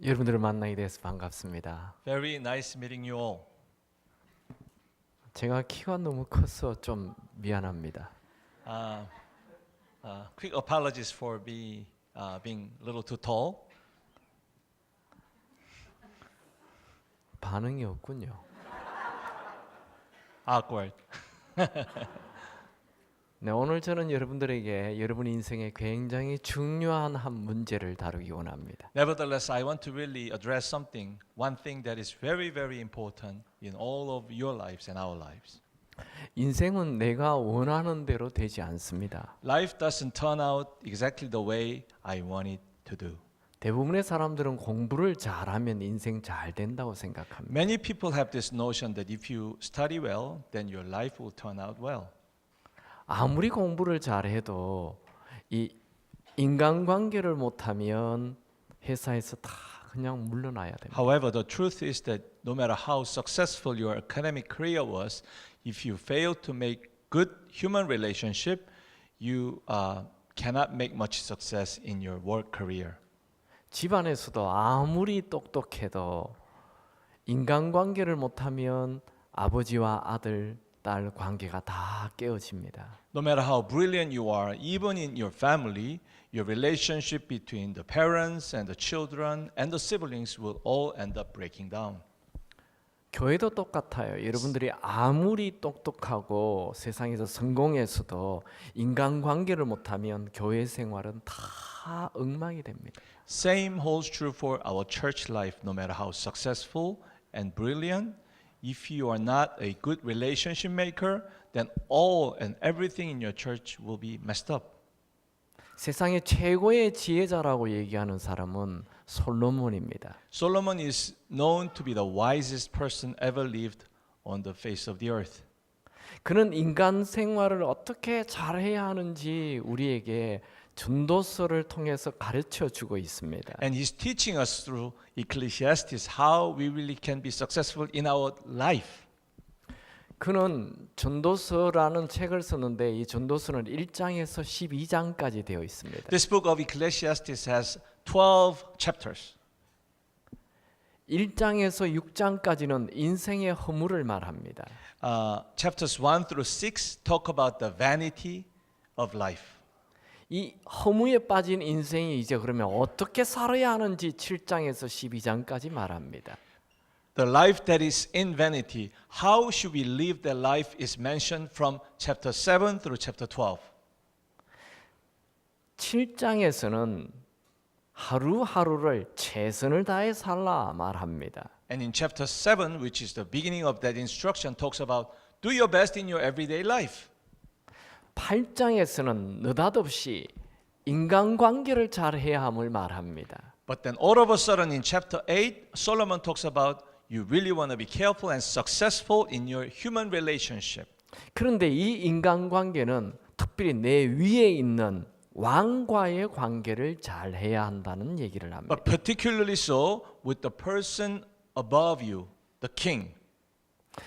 여러분들을 만나게 돼서 반갑습니다. Very nice meeting you all. 제가 키가 너무 커서 좀 미안합니다. Quick apologies for being a little too tall. 반응이 없군요. Awkward. 네, 오늘 저는 여러분들에게 여러분 인생에 굉장히 중요한 한 문제를 다루기 원합니다. Nevertheless, I want to really address one thing that is very, very important in all of your lives and our lives. 인생은 내가 원하는 대로 되지 않습니다. Life doesn't turn out exactly the way I want it to do. 대부분의 사람들은 공부를 잘하면 인생 잘 된다고 생각합니다. Many people have this notion that if you study well, then your life will turn out well. 아무리 공부를 잘해도 이 인간관계를 못하면 회사에서 다 그냥 물러나야 됩니다. However, the truth is that no matter how successful your academic career was, if you fail to make good human relationship, you cannot make much success in your work career. 집안에서도 아무리 똑똑해도 인간관계를 못하면 아버지와 아들, 딸 관계가 다 깨어집니다. No matter how brilliant you are, even in your family, your relationship between the parents and the children and the siblings will all end up breaking down. 교회도 똑같아요. 여러분들이 아무리 똑똑하고 세상에서 성공해서도 인간관계를 못하면 교회 생활은 다 엉망이 됩니다. Same holds true for our church life. No matter how successful and brilliant, if you are not a good relationship maker, then all and everything in your church will be messed up. 세상의 최고의 지혜자라고 얘기하는 사람은 솔로몬입니다. Solomon is known to be the wisest person ever lived on the face of the earth. 그는 인간 생활을 어떻게 잘해야 하는지 우리에게 전도서를 통해서 가르쳐 주고 있습니다. And he's teaching us through Ecclesiastes how we really can be successful in our life. 그는 전도서라는 책을 썼는데 이 전도서는 1장에서 12장까지 되어 있습니다. This book of Ecclesiastes has 12 chapters. 1장에서 6장까지는 인생의 허물을 말합니다. Chapters 1 through 6 talk about the vanity of life. 이 허무에 빠진 인생이 이제 그러면 어떻게 살아야 하는지 7장에서 12장까지 말합니다. The life that is in vanity, how should we live that life is mentioned from chapter 7 through chapter 12. 7장에서는 하루하루를 최선을 다해 살라 말합니다. And in chapter 7, which is the beginning of that instruction, talks about do your best in your everyday life. 8장에서는 느닷없이 인간관계를 잘해야 함을 말합니다. But then all of a sudden in chapter 8, Solomon talks about you really want to be careful and successful in your human relationship. 그런데 이 인간관계는 특별히 내 위에 있는 왕과의 관계를 잘해야 한다는 얘기를 합니다. But particularly so with the person above you, the king.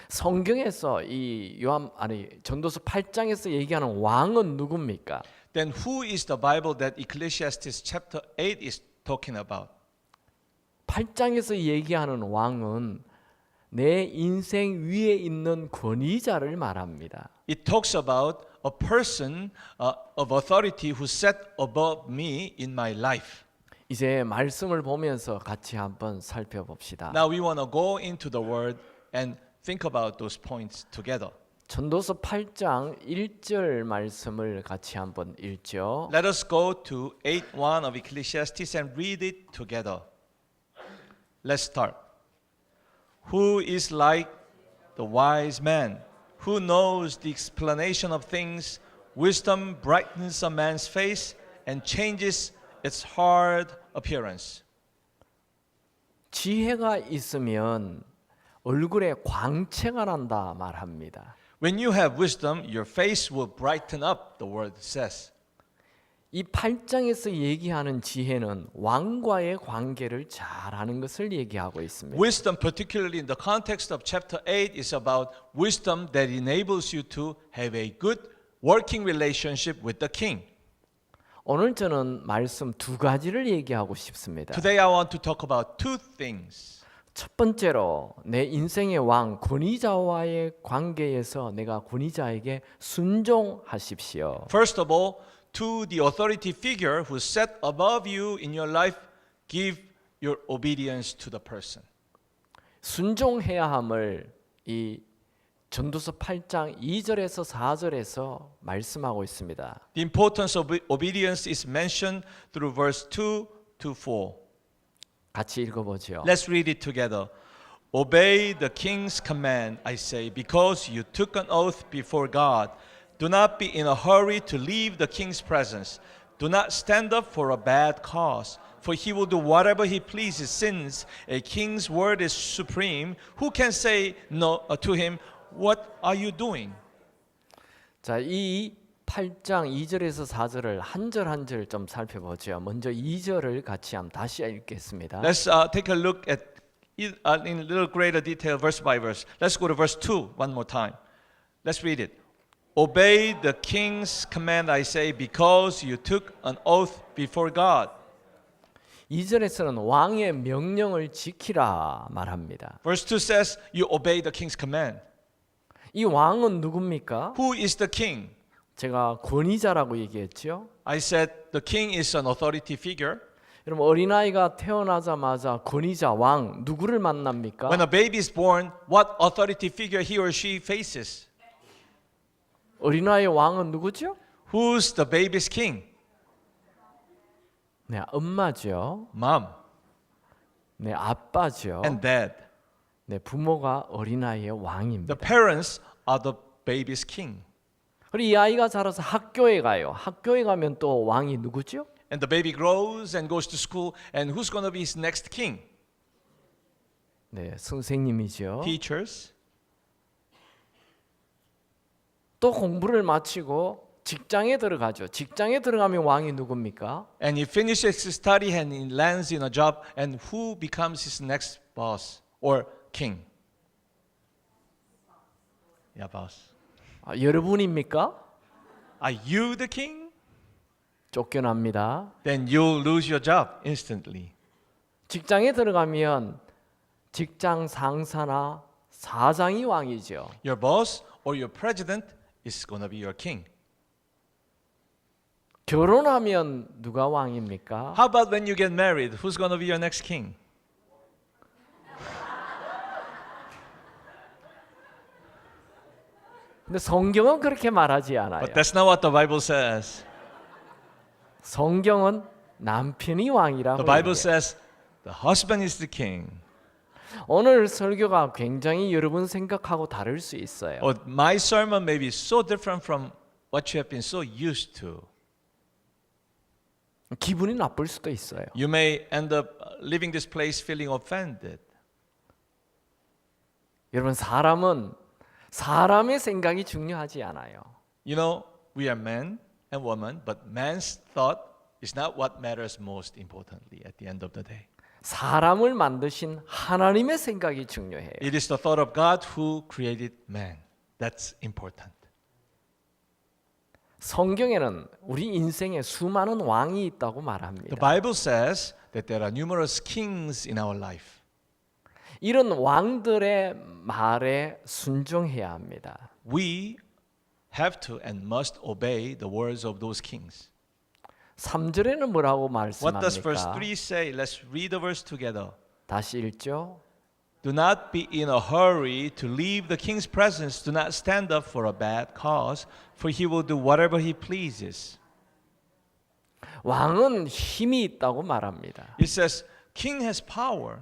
성경에서 이 전도서 8장에서 얘기하는 왕은 누굽니까? Then who is the Bible that Ecclesiastes chapter 8 is talking about? 8장에서 얘기하는 왕은 내 인생 위에 있는 권위자를 말합니다. It talks about a person of authority who sat above me in my life. 이제 말씀을 보면서 같이 한번 살펴봅시다. Now we want to go into the word and think about those points together. 전도서 8장 1절 말씀을 같이 한번 읽죠. Let us go to 8:1 of Ecclesiastes and read it together. Let's start. Who is like the wise man, who knows the explanation of things? Wisdom brightens a man's face and changes its hard appearance. 지혜가 있으면 얼굴에 광채가 난다 말합니다. When you have wisdom, your face will brighten up, the word says. 이 8장에서 얘기하는 지혜는 왕과의 관계를 잘하는 것을 얘기하고 있습니다. Wisdom, particularly in the context of chapter 8, is about wisdom that enables you to have a good working relationship with the king. 오늘 저는 말씀 두 가지를 얘기하고 싶습니다. Today I want to talk about two things. 첫 번째로 내 인생의 왕 권위자와의 관계에서 내가 권위자에게 순종하십시오. First of all, to the authority figure who set above you in your life, give your obedience to the person. 순종해야 함을 이 전도서 8장 2절에서 4절에서 말씀하고 있습니다. The importance of obedience is mentioned through verse 2 to 4. 같이 읽어보죠. Let's read it together. Obey the king's command, I say, because you took an oath before God. Do not be in a hurry to leave the king's presence. Do not stand up for a bad cause, for he will do whatever he pleases, since a king's word is supreme. Who can say no to him, what are you doing? 자, 이 8장 2절에서 4절을 한 절 한 절 좀 살펴보죠. 먼저 2절을 같이 한번 다시 읽겠습니다. Let's take a look at in a little greater detail, verse by verse. Let's go to verse 2 one more time. Let's read it. Obey the king's command, I say, because you took an oath before God. 2절에서는 왕의 명령을 지키라 말합니다. Verse 2 says, you obey the king's command. 이 왕은 누굽니까? Who is the king? 제가 권위자라고 얘기했죠. I said the king is an authority figure. 여러분 어린아이가 태어나자마자 권위자 왕 누구를 만납니까? When a baby is born, what authority figure he or she faces? 어린아이의 왕은 누구죠? Who's the baby's king? 네, 엄마죠. Mom 네, 아빠죠. and dad. 네, 부모가 어린아이의 왕입니다. The parents are the baby's king. 그리고 이 아이가 자라서 학교에 가요. 학교에 가면 또 왕이 누구죠? And the baby grows and goes to school, and who's going to be his next king? 네, 선생님이죠. Teachers. 또 공부를 마치고 직장에 들어가죠. 직장에 들어가면 왕이 누굽니까? And he finishes his study and he lands in a job, and who becomes his next boss or king? Yeah, boss. 아, 여러분입니까? Are you the king? 쫓겨납니다. Then you'll lose your job instantly. 직장에 들어가면 직장 상사나 사장이 왕이죠. Your boss or your president is going to be your king. 결혼하면 누가 왕입니까? How about when you get married? Who's going to be your next king? 근데 성경은 그렇게 말하지 않아요. But that's not what the Bible says. 성경은 남편이 왕이라고 The Bible 얘기해요. says the husband is the king. 오늘 설교가 굉장히 여러분 생각하고 다를 수 있어요. Or my sermon may be so different from what you have been so used to. 기분이 나쁠 수도 있어요. You may end up leaving this place feeling offended. 여러분 사람의 생각이 중요하지 않아요. You know, we are men and women, but man's thought is not what matters most importantly at the end of the day. 사람을 만드신 하나님의 생각이 중요해요. It is the thought of God who created man. That's important. 성경에는 우리 인생에 수많은 왕이 있다고 The 말합니다. Bible says that there are numerous kings in our life. 이런 왕들의 말에 순종해야 합니다. We have to and must obey the words of those kings. 3절에는 뭐라고 What does verse 말씀합니까? 3 say? Let's read the verse together. 다시 읽죠. Do not be in a hurry to leave the king's presence. Do not stand up for a bad cause, for he will do whatever he pleases. 왕은 힘이 있다고 말합니다. It says, king has power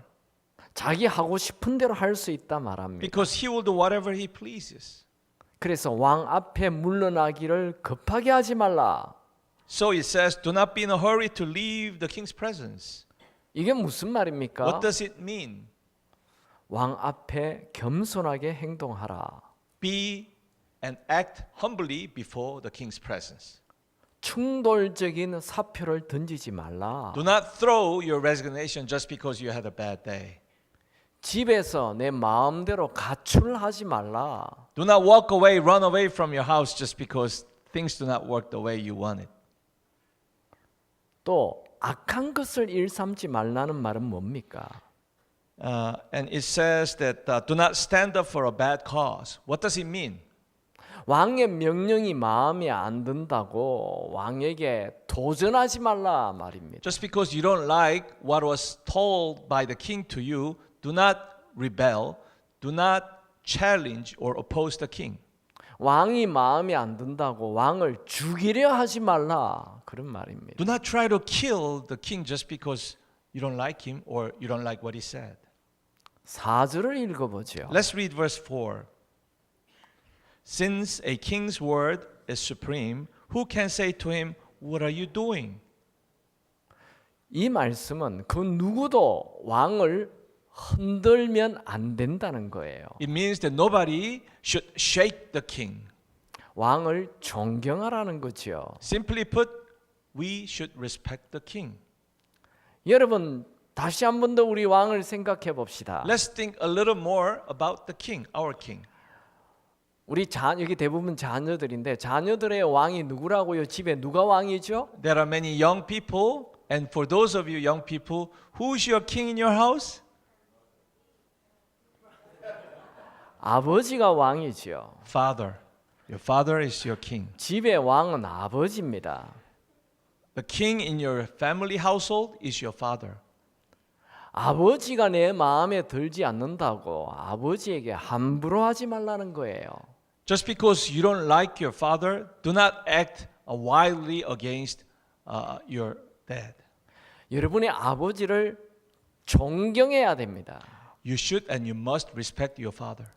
자기 하고 싶은 대로 할 수 있다 말합니다. because he will do whatever he pleases. 그래서 왕 앞에 물러나기를 급하게 하지 말라. So it says, do not be in a hurry to leave the king's presence. 이게 무슨 말입니까? What does it mean? 왕 앞에 겸손하게 행동하라. Be and act humbly before the king's presence. 충돌적인 사표를 던지지 말라. Do not throw your resignation just because you had a bad day. 집에서 내 마음대로 가출하지 말라. Do not walk away, run away from your house just because things do not work the way you want it. 또 악한 것을 일삼지 말라는 말은 뭡니까? And it says that do not stand up for a bad cause. What does it mean? 왕의 명령이 마음에 안 든다고 왕에게 도전하지 말라 말입니다. Just because you don't like what was told by the king to you, do not rebel, do not challenge or oppose the king. 왕이 마음에 안 든다고 왕을 죽이려 하지 말라 그런 말입니다. Do not try to kill the king just because you don't like him or you don't like what he said. 4절을 읽어보죠. Let's read verse 4. Since a king's word is supreme, who can say to him, what are you doing? 이 말씀은 그 누구도 왕을 흔들면 안 된다는 거예요. It means that nobody should shake the king. 왕을 존경하라는 거죠. Simply put, we should respect the king. 여러분 다시 한 번 더 우리 왕을 생각해 봅시다. Let's think a little more about the king, our king. 우리 여기 대부분 자녀들인데 자녀들의 왕이 누구라고요? 집에 누가 왕이죠? There are many young people, and for those of you young people, who's your king in your house? 아버지가 왕이죠. Father. Your father is your king. 집의 왕은 아버지입니다. The king in your family household is your father. 아버지가 내 마음에 들지 않는다고 아버지에게 함부로 하지 말라는 거예요. Just because you don't like your father, do not act wildly against your dad. 여러분의 아버지를 존경해야 됩니다. You should and you must respect your father.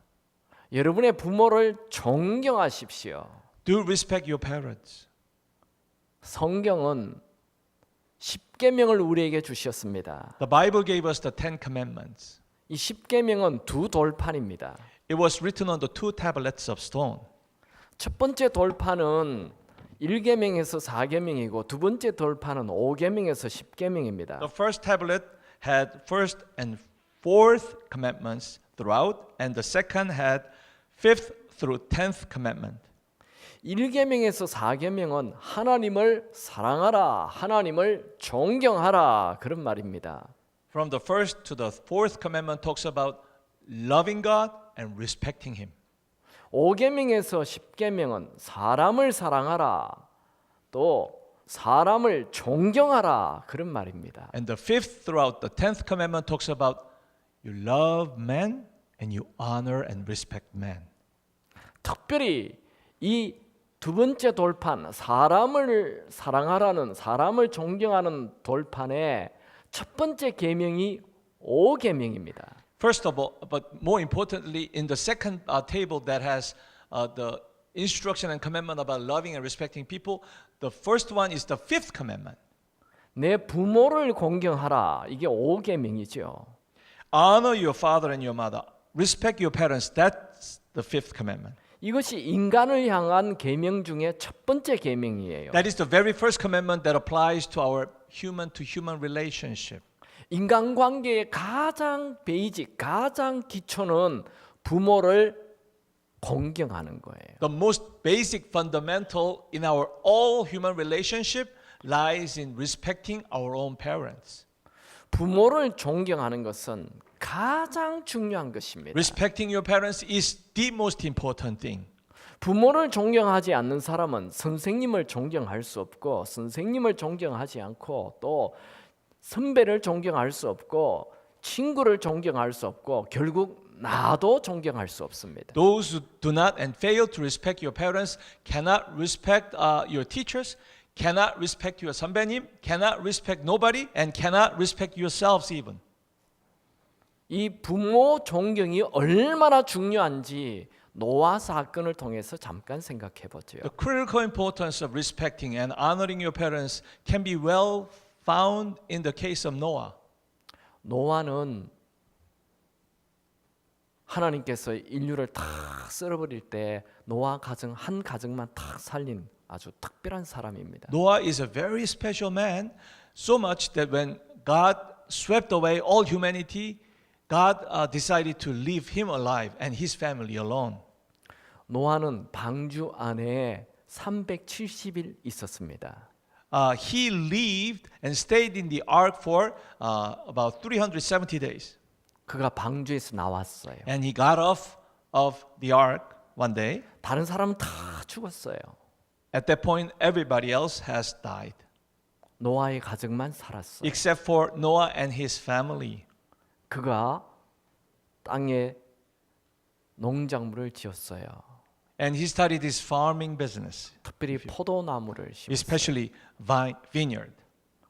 여러분의 부모를 존경하십시오. Do respect your parents. 성경은 십계명을 우리에게 주셨습니다. The Bible gave us the Ten Commandments. 이 십계명은 두 돌판입니다. It was written on the two tablets of stone. 첫 번째 돌판은 1계명에서 4계명이고 두 번째 돌판은 5계명에서 10계명입니다. The first tablet had first and fourth commandments throughout, and the second had fifth through 10th commandment. 1계명에서 4계명은 하나님을 사랑하라, 하나님을 존경하라 그런 말입니다. From the first to the fourth commandment talks about loving God and respecting Him. 5계명에서 10계명은 사람을 사랑하라, 또 사람을 존경하라 그런 말입니다. And the fifth throughout the 10th commandment talks about you love man and you honor and respect man. 특별히 이 두 번째 돌판, 사람을 사랑하라는, 사람을 존경하는 돌판의 첫 번째 계명이 5계명입니다. First of all, but more importantly, in the second table that has the instruction and commandment about loving and respecting people, the first one is the fifth commandment. 내 부모를 공경하라. 이게 5계명이죠. Honor your father and your mother. Respect your parents. That's the fifth commandment. 이것이 인간을 향한 계명 중에 첫 번째 계명이에요. That is the very first commandment that applies to our human relationship. 인간관계의 가장 베이직, 가장 기초는 부모를 공경하는 거예요. The most basic fundamental in our all human relationship lies in respecting our own parents. 부모를 존경하는 것은 가장 중요한 것입니다. Respecting your parents is the most important thing. 부모를 존경하지 않는 사람은 선생님을 존경할 수 없고 선생님을 존경하지 않고 또 선배를 존경할 수 없고 친구를 존경할 수 없고 결국 나도 존경할 수 없습니다. Those who do not and fail to respect your parents cannot respect your teachers, cannot respect your 선배님, cannot respect nobody, and cannot respect yourselves even. 이 부모 존경이 얼마나 중요한지 노아 사건을 통해서 잠깐 생각해 보죠. The critical importance of respecting and honoring your parents can be well found in the case of Noah. 노아는 하나님께서 인류를 다 쓸어버릴 때 노아 가정 한 가정만 다 살린 아주 특별한 사람입니다. Noah is a very special man, so much that when God swept away all humanity, God decided to leave him alive and his family alone. 노아는 방주 안에 370일 있었습니다. he lived and stayed in the ark for about 370 days. 그가 방주에서 나왔어요. And he got off of the ark one day. 다른 사람은 다 죽었어요. At that point, everybody else has died, 노아의 가족만 살았어요. except for Noah and his family. 그가 땅에 농작물을 지었어요. And he started his farming business, 특별히 포도나무를 심었어요. especially vineyard.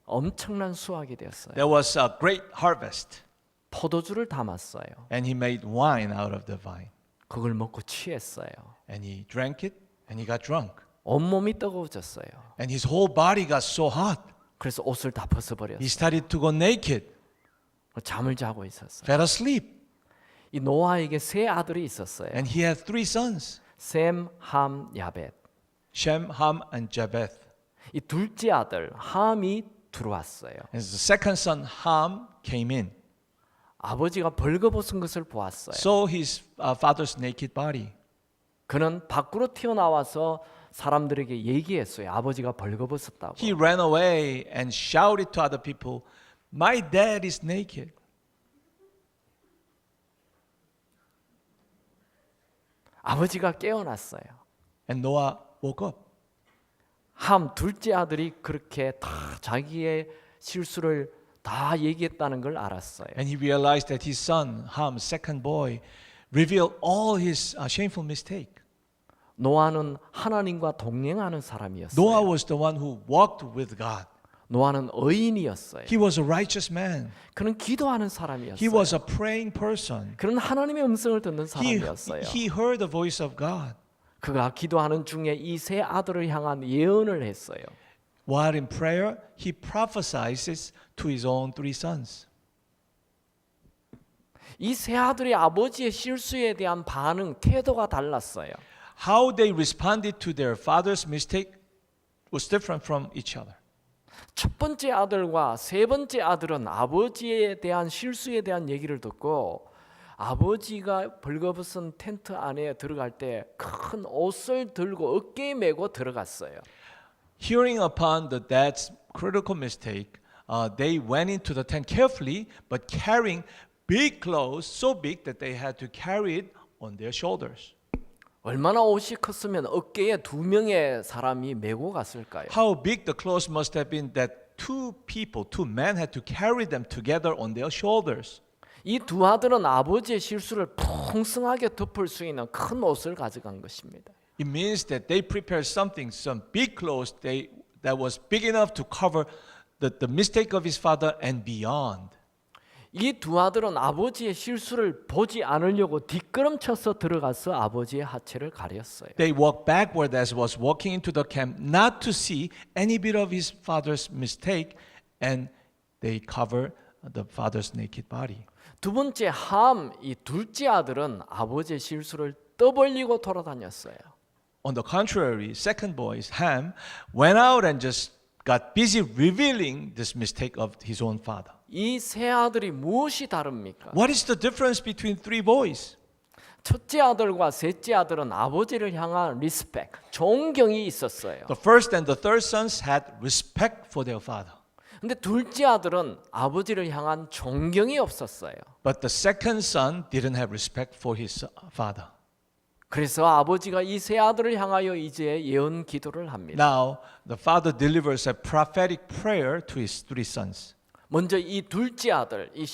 엄청난 수확이 되었어요. There was a great harvest, 포도주를 담았어요. and he made wine out of the vine. 그걸 먹고 취했어요. And he drank it, and he got drunk. 온몸이 뜨거워졌어요. And his whole body got so hot. 그래서 옷을 다 벗어버렸어요. He started to go naked, 잠을 자고 있었어요. fell asleep. 이 노아에게 세 아들이 있었어요. And he had 3 sons, 셈, 함, 야벳. Shem, Ham, and Japheth. 이 둘째 아들 함이 들어왔어요. And the second son, Ham, came in. 아버지가 벌거벗은 것을 보았어요. Saw his father's naked body. 그는 밖으로 튀어나와서 사람들에게 얘기했어요. 아버지가 벌거벗었다고. He ran away and shouted to other people, "My dad is naked." 아버지가 깨어났어요. And Noah woke up. 함 둘째 아들이 그렇게 다 자기의 실수를 다 얘기했다는 걸 알았어요. And he realized that his son, Ham, second boy, revealed all his shameful mistake. 노아는 하나님과 동행하는 사람이었어요. Noah was the one who walked with God. 노아는 의인이었어요. He was a righteous man. 그는 기도하는 사람이었어요. He was a praying person. 그는 하나님의 음성을 듣는 He 사람이었어요. heard the voice of God. 그가 기도하는 중에 이 세 아들을 향한 예언을 했어요. While in prayer, he prophesies to his own 3 sons. 이 세 아들이 아버지의 실수에 대한 반응, 태도가 달랐어요. How they responded to their father's mistake was different from each other. 첫 번째 아들과 세 번째 아들은 아버지에 대한 실수에 대한 얘기를 듣고 아버지가 벌거벗은 텐트 안에 들어갈 때 큰 옷을 들고 어깨에 메고 들어갔어요. Hearing upon the dad's critical mistake, they went into the tent carefully, but carrying big clothes, so big that they had to carry it on their shoulders. 얼마나 옷이 컸으면 어깨에 2명의 사람이 메고 갔을까요? How big the clothes must have been that 2 men had to carry them together on their shoulders. 이 두 아들은 아버지의 실수를 풍성하게 덮을 수 있는 큰 옷을 가져간 것입니다. It means that they prepared something, some big clothes that was big enough to cover the mistake of his father and beyond. 이 두 아들은 아버지의 실수를 보지 않으려고 뒷걸음쳐서 들어가서 아버지의 하체를 가렸어요. They walked backward as was walking into the camp, not to see any bit of his father's mistake, and they cover the father's naked body. 두 번째 함, 이 둘째 아들은 아버지의 실수를 떠벌리고 돌아다녔어요. On the contrary, second boy, Ham, went out and just got busy revealing this mistake of his own father. 이 세 아들이 무엇이 다릅니까? What is the difference between 3 boys? 첫째 아들과 셋째 아들은 아버지를 향한 리스펙, 존경이 있었어요. The first and the third sons had respect for their father. 근데 둘째 아들은 아버지를 향한 존경이 없었어요. But the second son didn't have respect for his father. 그래서 아버지가 이 세 아들을 향하여 이제 예언 기도를 합니다. Now, the father delivers a prophetic prayer to his 3 sons. 먼저 이 둘째 아들, 이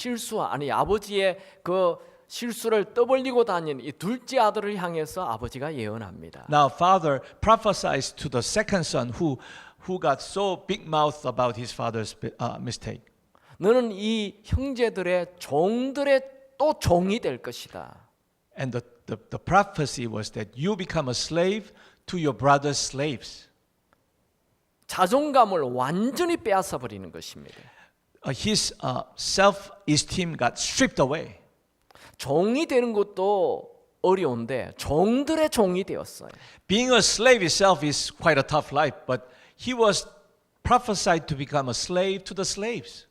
아버지의 그 실수를 떠벌리고 다닌 이 둘째 아들을 향해서 아버지가 예언합니다. Now, father prophesies to the second son who got so big mouth about his father's mistake. 너는 이 형제들의 종들의 또 종이 될 것이다. And the prophecy was that you become a slave to your brother's slaves. 자존감을 완전히 빼앗아 버리는 것입니다. His self-esteem got stripped away. 종이 되는 것도 어려운데 종들의 종이 되었어요. Being a slave itself is quite a tough life, but he was prophesied to become a slave to the slaves.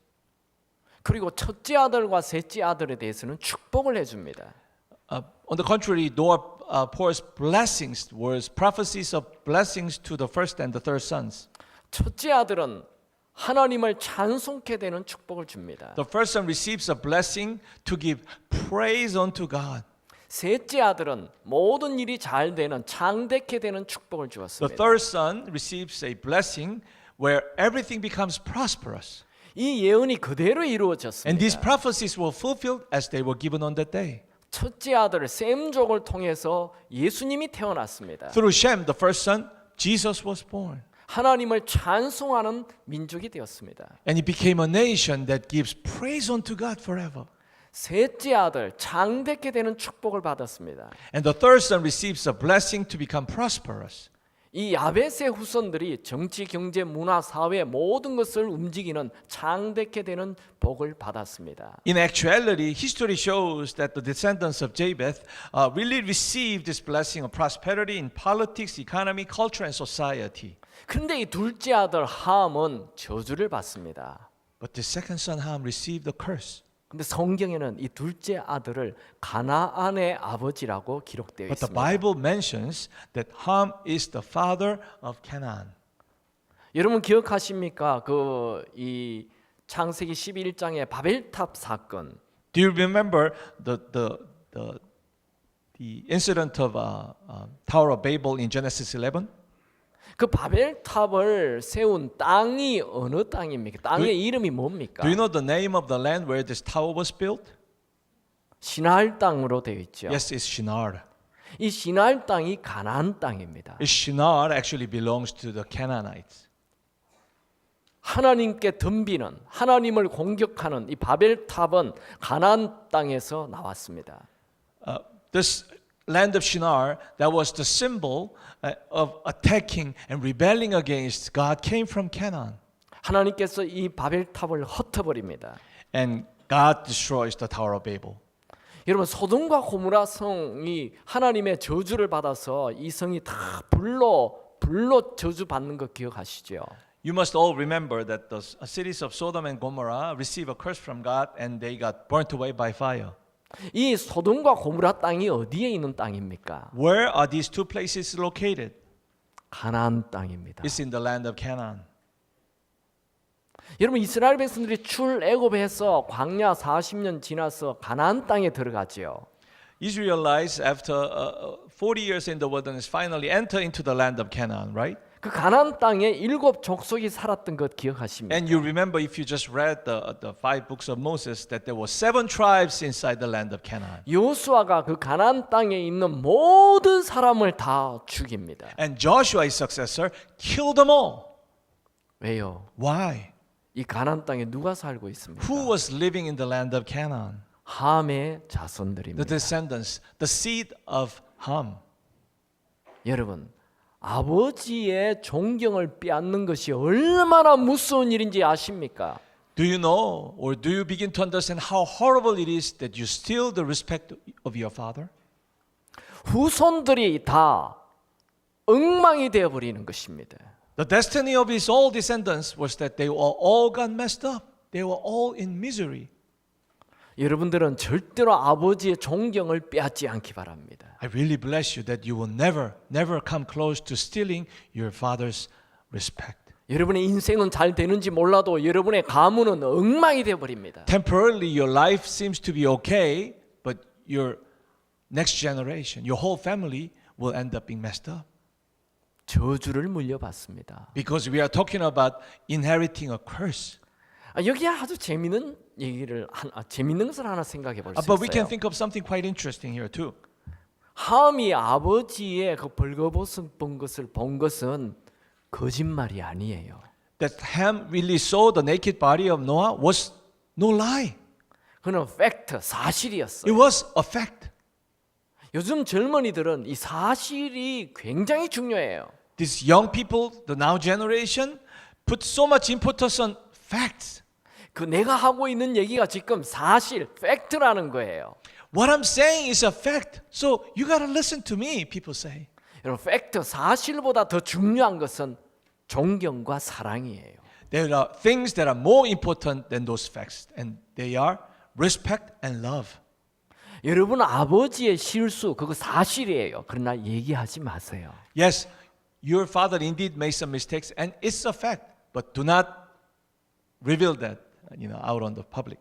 그리고 첫째 아들과 셋째 아들에 대해서는 축복을 해줍니다. On the contrary, Noah pours blessings, words, prophecies of blessings to the first and the third sons. 첫째 아들은 하나님을 찬송케 되는 축복을 줍니다. The first son receives a blessing to give praise unto God. 셋째 아들은 모든 일이 잘 되는 장대케 되는 축복을 The 주었습니다. third son receives a blessing where everything becomes prosperous. 이 예언이 그대로 And these 이루어졌습니다. prophecies were fulfilled as they were given on that day. 첫째 아들 셈족을 통해서 예수님이 태어났습니다. Through Shem, the first son, Jesus was born. 하나님을 찬송하는 민족이 되었습니다. And he became a nation that gives praise unto God forever. 셋째 아들 장대케 되는 축복을 받았습니다. And the third son receives a blessing to become prosperous. 이 야벳의 후손들이 정치, 경제, 문화, 사회 모든 것을 움직이는 장대케 되는 복을 받았습니다. In actuality, history shows that the descendants of Japheth really received this blessing of prosperity in politics, economy, culture, and society. 그런데 이 둘째 아들 함은 저주를 받습니다. But the second son, Ham, received a curse. 근데 성경에는 이 둘째 아들을 가나안의 아버지라고 기록되어 But the 있습니다. Bible mentions that Ham is the father of Canaan. 여러분 기억하십니까? 그 이 창세기 11장의 바벨탑 사건. Do you remember the incident of Tower of Babel in Genesis 11? 그 바벨탑을 세운 땅이 어느 땅입니까? 땅의 이름이 뭡니까? Do you know the name of the land where this tower was built? 시나알 땅으로 되어 있죠. Yes, it's Shinar. 이 시나알 땅이 가나안 땅입니다. Shinar actually belongs to the Canaanites. 하나님께 덤비는 하나님을 공격하는 이 바벨탑은 가나안 땅에서 나왔습니다. This land of Shinar, that was the symbol of attacking and rebelling against God, came from Canaan. 하나님께서 이 바벨탑을 흩어버립니다. And God destroys the Tower of Babel. 여러분 소돔과 고모라 성이 하나님의 저주를 받아서 이 성이 다 불로 저주 받는 거 기억하시죠? You must all remember that the cities of Sodom and Gomorrah received a curse from God and they got burnt away by fire. 이 소돔과 고모라 땅이 어디에 있는 땅입니까? Where are these two places located? 가나안 땅입니다. It's in the land of Canaan. 여러분 이스라엘 백성들이 출애굽해서 광야 40년 지나서 가나안 땅에 들어가지요. Israelites, after 40 years in the wilderness, finally enter into the land of Canaan, right? 그 가나안 땅에 7 족속이 살았던 것 기억하십니까? And you remember, if you just read the 5 books of Moses, that there were 7 tribes inside the land of Canaan. 여호수아가 그 가나안 땅에 있는 모든 사람을 다 죽입니다. And Joshua, his successor, killed them all. 왜요? Why? 이 가나안 땅에 누가 살고 있습니까? Who was living in the land of Canaan? 함의 The 자손들입니다. descendants, the seed of Ham. 여러분, 아버지의 존경을 빼앗는 것이 얼마나 무서운 일인지 아십니까? Do you know, or do you begin to understand how horrible it is that you steal the respect of your father? 후손들이 다 엉망이 되어 버리는 것입니다. The destiny of his all descendants was that they all got messed up. They were all in misery. 여러분들은 절대로 아버지의 존경을 빼앗지 않기 바랍니다. I really bless you that you will never come close to stealing your father's respect. 여러분의 인생은 잘 되는지 몰라도 여러분의 가문은 엉망이 되어 버립니다. Temporarily, your life seems to be okay, but your next generation, your whole family will end up being messed up. 저주를 물려받습니다. Because we are talking about inheriting a curse. 여기 아주 재미있는 얘기를 재미있는 것을 하나 생각해 볼 수 But we can 있어요. think of something quite interesting here too. 함이 아버지의 그 벌거벗은 것을 본 것은 거짓말이 아니에요. That Ham really saw the naked body of Noah was no lie. 그는 팩트, 사실이었어요. It was a fact. 요즘 젊은이들은 이 사실이 굉장히 중요해요. These young people, the now generation, put so much importance on facts. 그 내가 하고 있는 얘기가 지금 사실, 팩트라는 거예요. What I'm saying is a fact. So you got to listen to me, people say. 여러분, 팩트, 사실보다 더 중요한 것은 존경과 사랑이에요. There are things that are more important than those facts, and they are respect and love. 여러분 아버지의 실수 그거 사실이에요. 그러나 얘기하지 마세요. Yes, your father indeed made some mistakes and it's a fact, but do not reveal that, out on the public.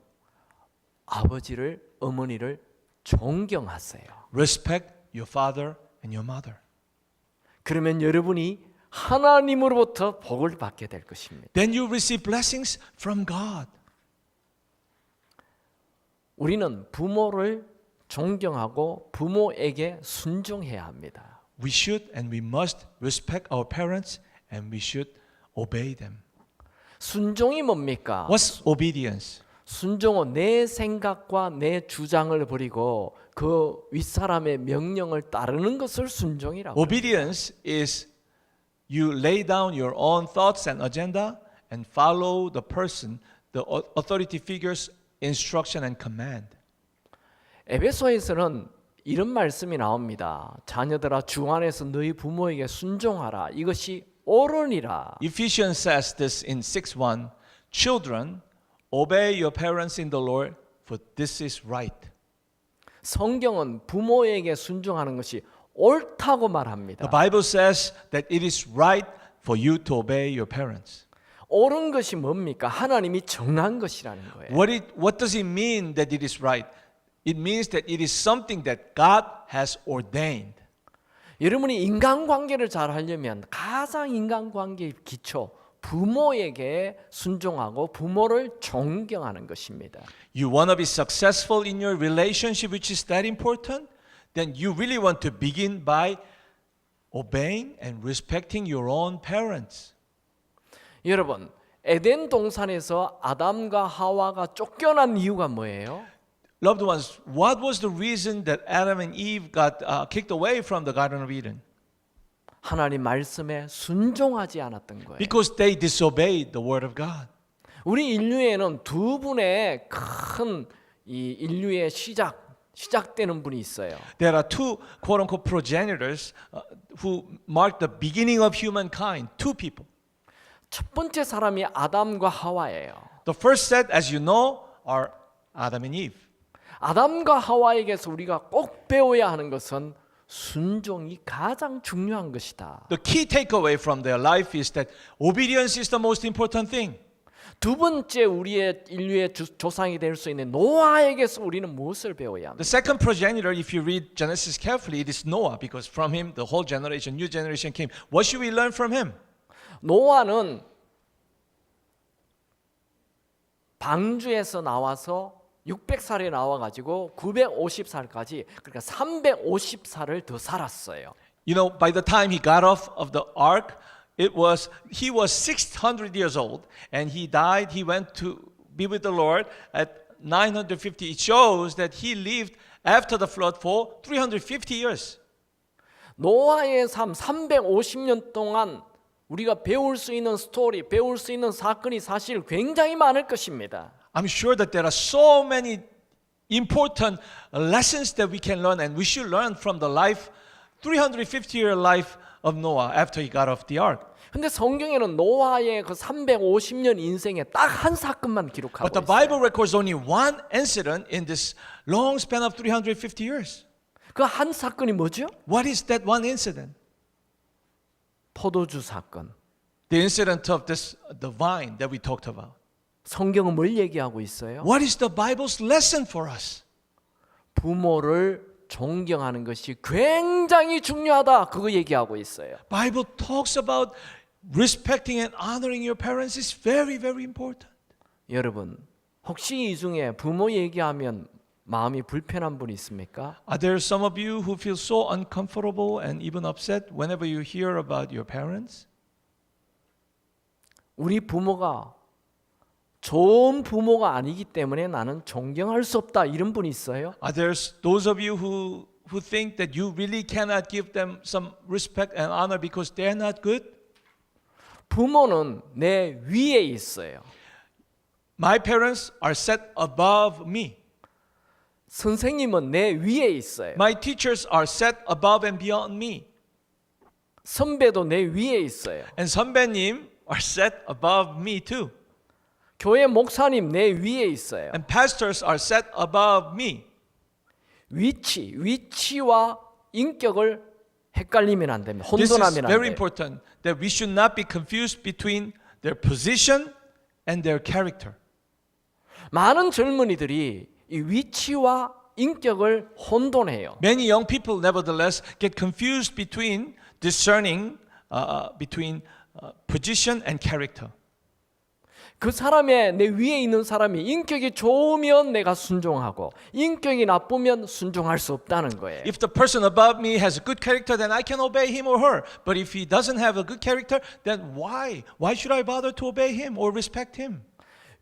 아버지를 어머니를 존경하세요. Respect your father and your mother. 그러면 여러분이 하나님으로부터 복을 받게 될 것입니다. Then you receive blessings from God. 우리는 부모를 존경하고 부모에게 순종해야 합니다. We should and we must respect our parents and we should obey them. 순종이 뭡니까? What's obedience? 순종은 내 생각과 내 주장을 버리고 그 윗사람의 명령을 따르는 것을 순종이라고. Obedience is you lay down your own thoughts and agenda and follow the person, the authority figure's instruction and command. 에베소에서는 이런 말씀이 나옵니다. 자녀들아 주 안에서 너희 부모에게 순종하라. 이것이 옳으니라. Ephesians says this in 6:1, children, obey your parents in the Lord, for this is right. 성경은 부모에게 순종하는 것이 옳다고 The 말합니다. Bible says that it is right for you to obey your parents. 옳은 것이 뭡니까? 하나님이 정한 것이라는 거예요. What does it mean that it is right? It means that it is something that God has ordained. 여러분이 인간관계를 잘 하려면 가장 인간관계의 기초 부모에게 순종하고 부모를 존경하는 것입니다. You want to be successful in your relationship, which is that important? Then you really want to begin by obeying and respecting your own parents. 여러분, 에덴 동산에서 아담과 하와가 쫓겨난 이유가 뭐예요? Loved ones, what was the reason that Adam and Eve got kicked away from the Garden of Eden? 하나님 말씀에 순종하지 않았던 거예요. Because they disobeyed the word of God. 우리 인류에는 두 분의 큰 이 인류의 시작되는 분이 있어요. There are two quote-unquote progenitors who mark the beginning of humankind, two people. 첫 번째 사람이 아담과 하와예요. The first set, as you know, are Adam and Eve. 아담과 하와에게서 우리가 꼭 배워야 하는 것은 순종이 가장 중요한 것이다. The key takeaway from their life is that obedience is the most important thing. 두 번째 우리의 인류의 조상이 될 수 있는 노아에게서 우리는 무엇을 배워야 합니까? The second progenitor, if you read Genesis carefully, it is Noah, because from him the whole generation, new generation came. What should we learn from him? 노아는 방주에서 나와서 600살에 나와가지고 950살까지 그러니까 350살을 더 살았어요. You know, by the time he got off of the ark, he was 600 years old, and he died. He went to be with the Lord at 950. It shows that he lived after the flood for 350 years. 노아의 삶 350년 동안 우리가 배울 수 있는 스토리, 배울 수 있는 사건이 사실 굉장히 많을 것입니다. I'm sure that there are so many important lessons that we can learn, and we should learn from the 350-year life of Noah after he got off the ark. 근데 성경에는 노아의 그 350년 인생에 딱 한 사건만 기록하고 But the 있어요. Bible records only one incident in this long span of 350 years. 그 한 사건이 뭐죠? What is that one incident? 포도주 사건. The incident of the vine that we talked about. 성경은 뭘 얘기하고 있어요? What is the Bible's lesson for us? 부모를 존경하는 것이 굉장히 중요하다. 그거 얘기하고 있어요. Bible talks about respecting and honoring your parents is very, very important. 여러분, 혹시 이 중에 부모 얘기하면 마음이 불편한 분 있습니까? Are there some of you who feel so uncomfortable and even upset whenever you hear about your parents? 우리 부모가 좋은 부모가 아니기 때문에 나는 존경할 수 없다. 이런 분 있어요? Are there those of you who think that you really cannot give them some respect and honor because they're not good? 부모는 내 위에 있어요. My parents are set above me. 선생님은 내 위에 있어요. My teachers are set above and beyond me. 선배도 내 위에 있어요. And 선배님 are set above me too. 교회 목사님 내 위에 있어요. And pastors are set above me. 위치와 인격을 헷갈리면 안 됩니다. This is 혼돈하면 안 very 돼요. important that we should not be confused between their position and their character. 많은 젊은이들이 이 위치와 인격을 혼돈해요. Many young people, nevertheless, get confused between discerning between position and character. 그 사람의 내 위에 있는 사람이 인격이 좋으면 내가 순종하고 인격이 나쁘면 순종할 수 없다는 거예요. If the person above me has a good character, then I can obey him or her. But if he doesn't have a good character, then why? Why should I bother to obey him or respect him?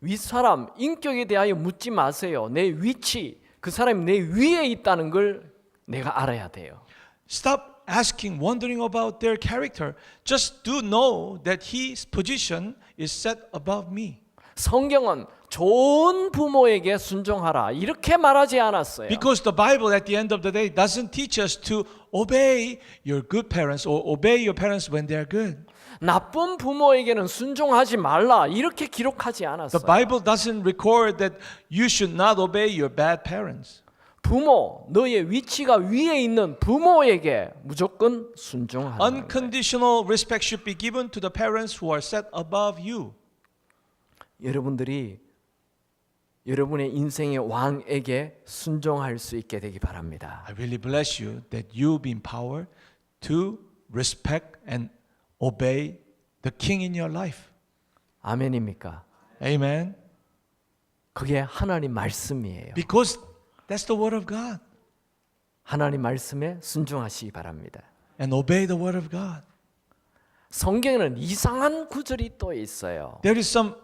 윗사람 인격에 대하여 묻지 마세요. 내 위치, 그 사람이 내 위에 있다는 걸 내가 알아야 돼요. Stop asking, wondering about their character. Just do know that his position is set above me. 성경은 좋은 부모에게 순종하라 이렇게 말하지 않았어요. Because the Bible at the end of the day doesn't teach us to obey your good parents or obey your parents when they are good. 나쁜 부모에게는 순종하지 말라 이렇게 기록하지 The 않았어요. Bible doesn't record that you should not obey your bad parents. 부모, 너의 위치가 위에 있는 부모에게 무조건 순종하는 거예요. Unconditional respect should be given to the parents who are set above you. 여러분들이 여러분의 인생의 왕에게 순종할 수 있게 되기 바랍니다. I really bless you that you be empowered to respect and obey the king in your life. 아멘입니까? Amen. 그게 하나님 말씀이에요. Because that's the word of God. 하나님 말씀에 순종하시기 바랍니다. And obey the word of God. 성경에는 이상한 구절이 또 있어요. There is some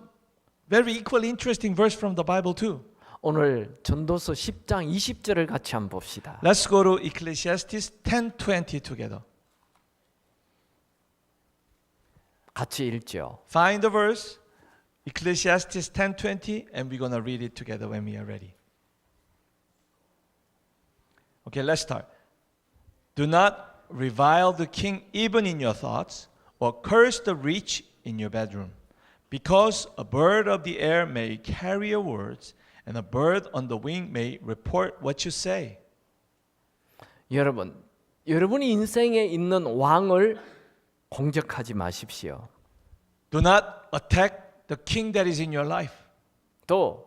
very equally interesting verse from the Bible too. 오늘 전도서 10장 20절을 같이 한번 봅시다. Let's go to Ecclesiastes 10:20 together. 같이 읽죠. Find the verse, Ecclesiastes 10:20, and we're going to read it together when we are ready. Okay, let's start. Do not revile the king even in your thoughts, or curse the rich in your bedroom, because a bird of the air may carry your words, and a bird on the wing may report what you say. 여러분, 여러분이 인생에 있는 왕을 공격하지 마십시오. Do not attack the king that is in your life. 또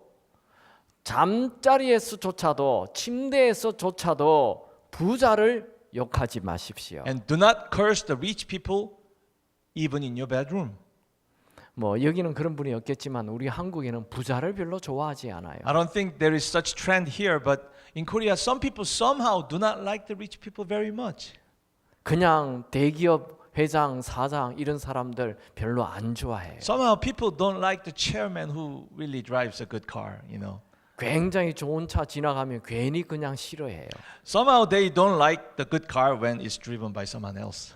잠자리에서조차도 침대에서조차도 부자를 욕하지 마십시오. And do not curse the rich people even in your bedroom. 뭐 여기는 그런 분이 없겠지만 우리 한국에는 부자를 별로 좋아하지 않아요. I don't think there is such trend here, but in Korea some people somehow do not like the rich people very much. 그냥 대기업 회장, 사장 이런 사람들 별로 안 좋아해요. Somehow people don't like the chairman who really drives a good car, you know. 굉장히 좋은 차 지나가면 괜히 그냥 싫어해요. Somehow they don't like the good car when it's driven by someone else.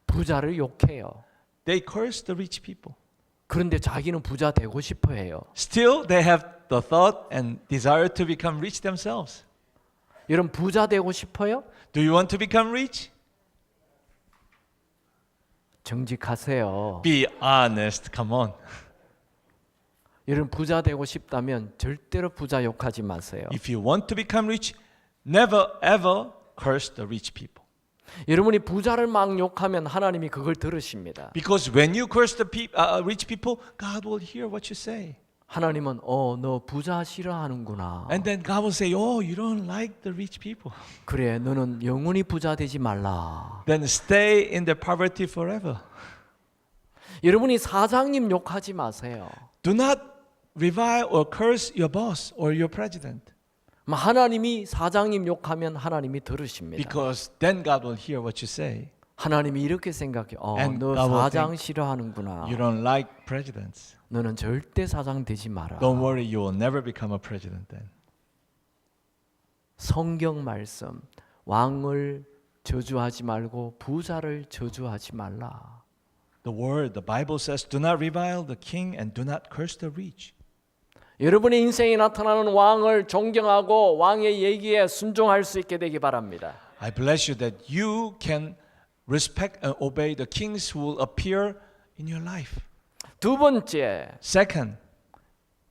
부자를 욕해요. They curse the rich people. 그런데 자기는 부자 되고 싶어 해요. Still they have the thought and desire to become rich themselves. 여러분 부자 되고 싶어요? Do you want to become rich? 정직하세요. Be honest. Come on. 여러분 부자 되고 싶다면 절대로 부자 욕하지 마세요. If you want to become rich, never ever curse the rich people. 여러분이 부자를 막 욕하면 하나님이 그걸 들으십니다. Because when you curse the rich people, God will hear what you say. 하나님은 너 부자 싫어하는구나. And then God will say, oh, you don't like the rich people. 그래, 너는 영원히 부자 되지 말라. Then stay in their poverty forever. 여러분이 사장님 욕하지 마세요. Do not revile or curse your boss or your president. 하나님이 사장님 욕하면 하나님이 들으십니다. Because then God will hear what you say. 하나님이 이렇게 생각해. And 너 God will 사장 think, 싫어하는구나. You don't like presidents. 너는 절대 사장 되지 마라. Don't worry, you will never become a president then. 성경 말씀, 왕을 저주하지 말고 부자를 저주하지 말라. The word, the Bible says, do not revile the king and do not curse the rich. 여러분의 인생에 나타나는 왕을 존경하고 왕의 얘기에 순종할 수 있게 되기 바랍니다. I bless you that you can respect and obey the kings who will appear in your life. 두 번째, Second,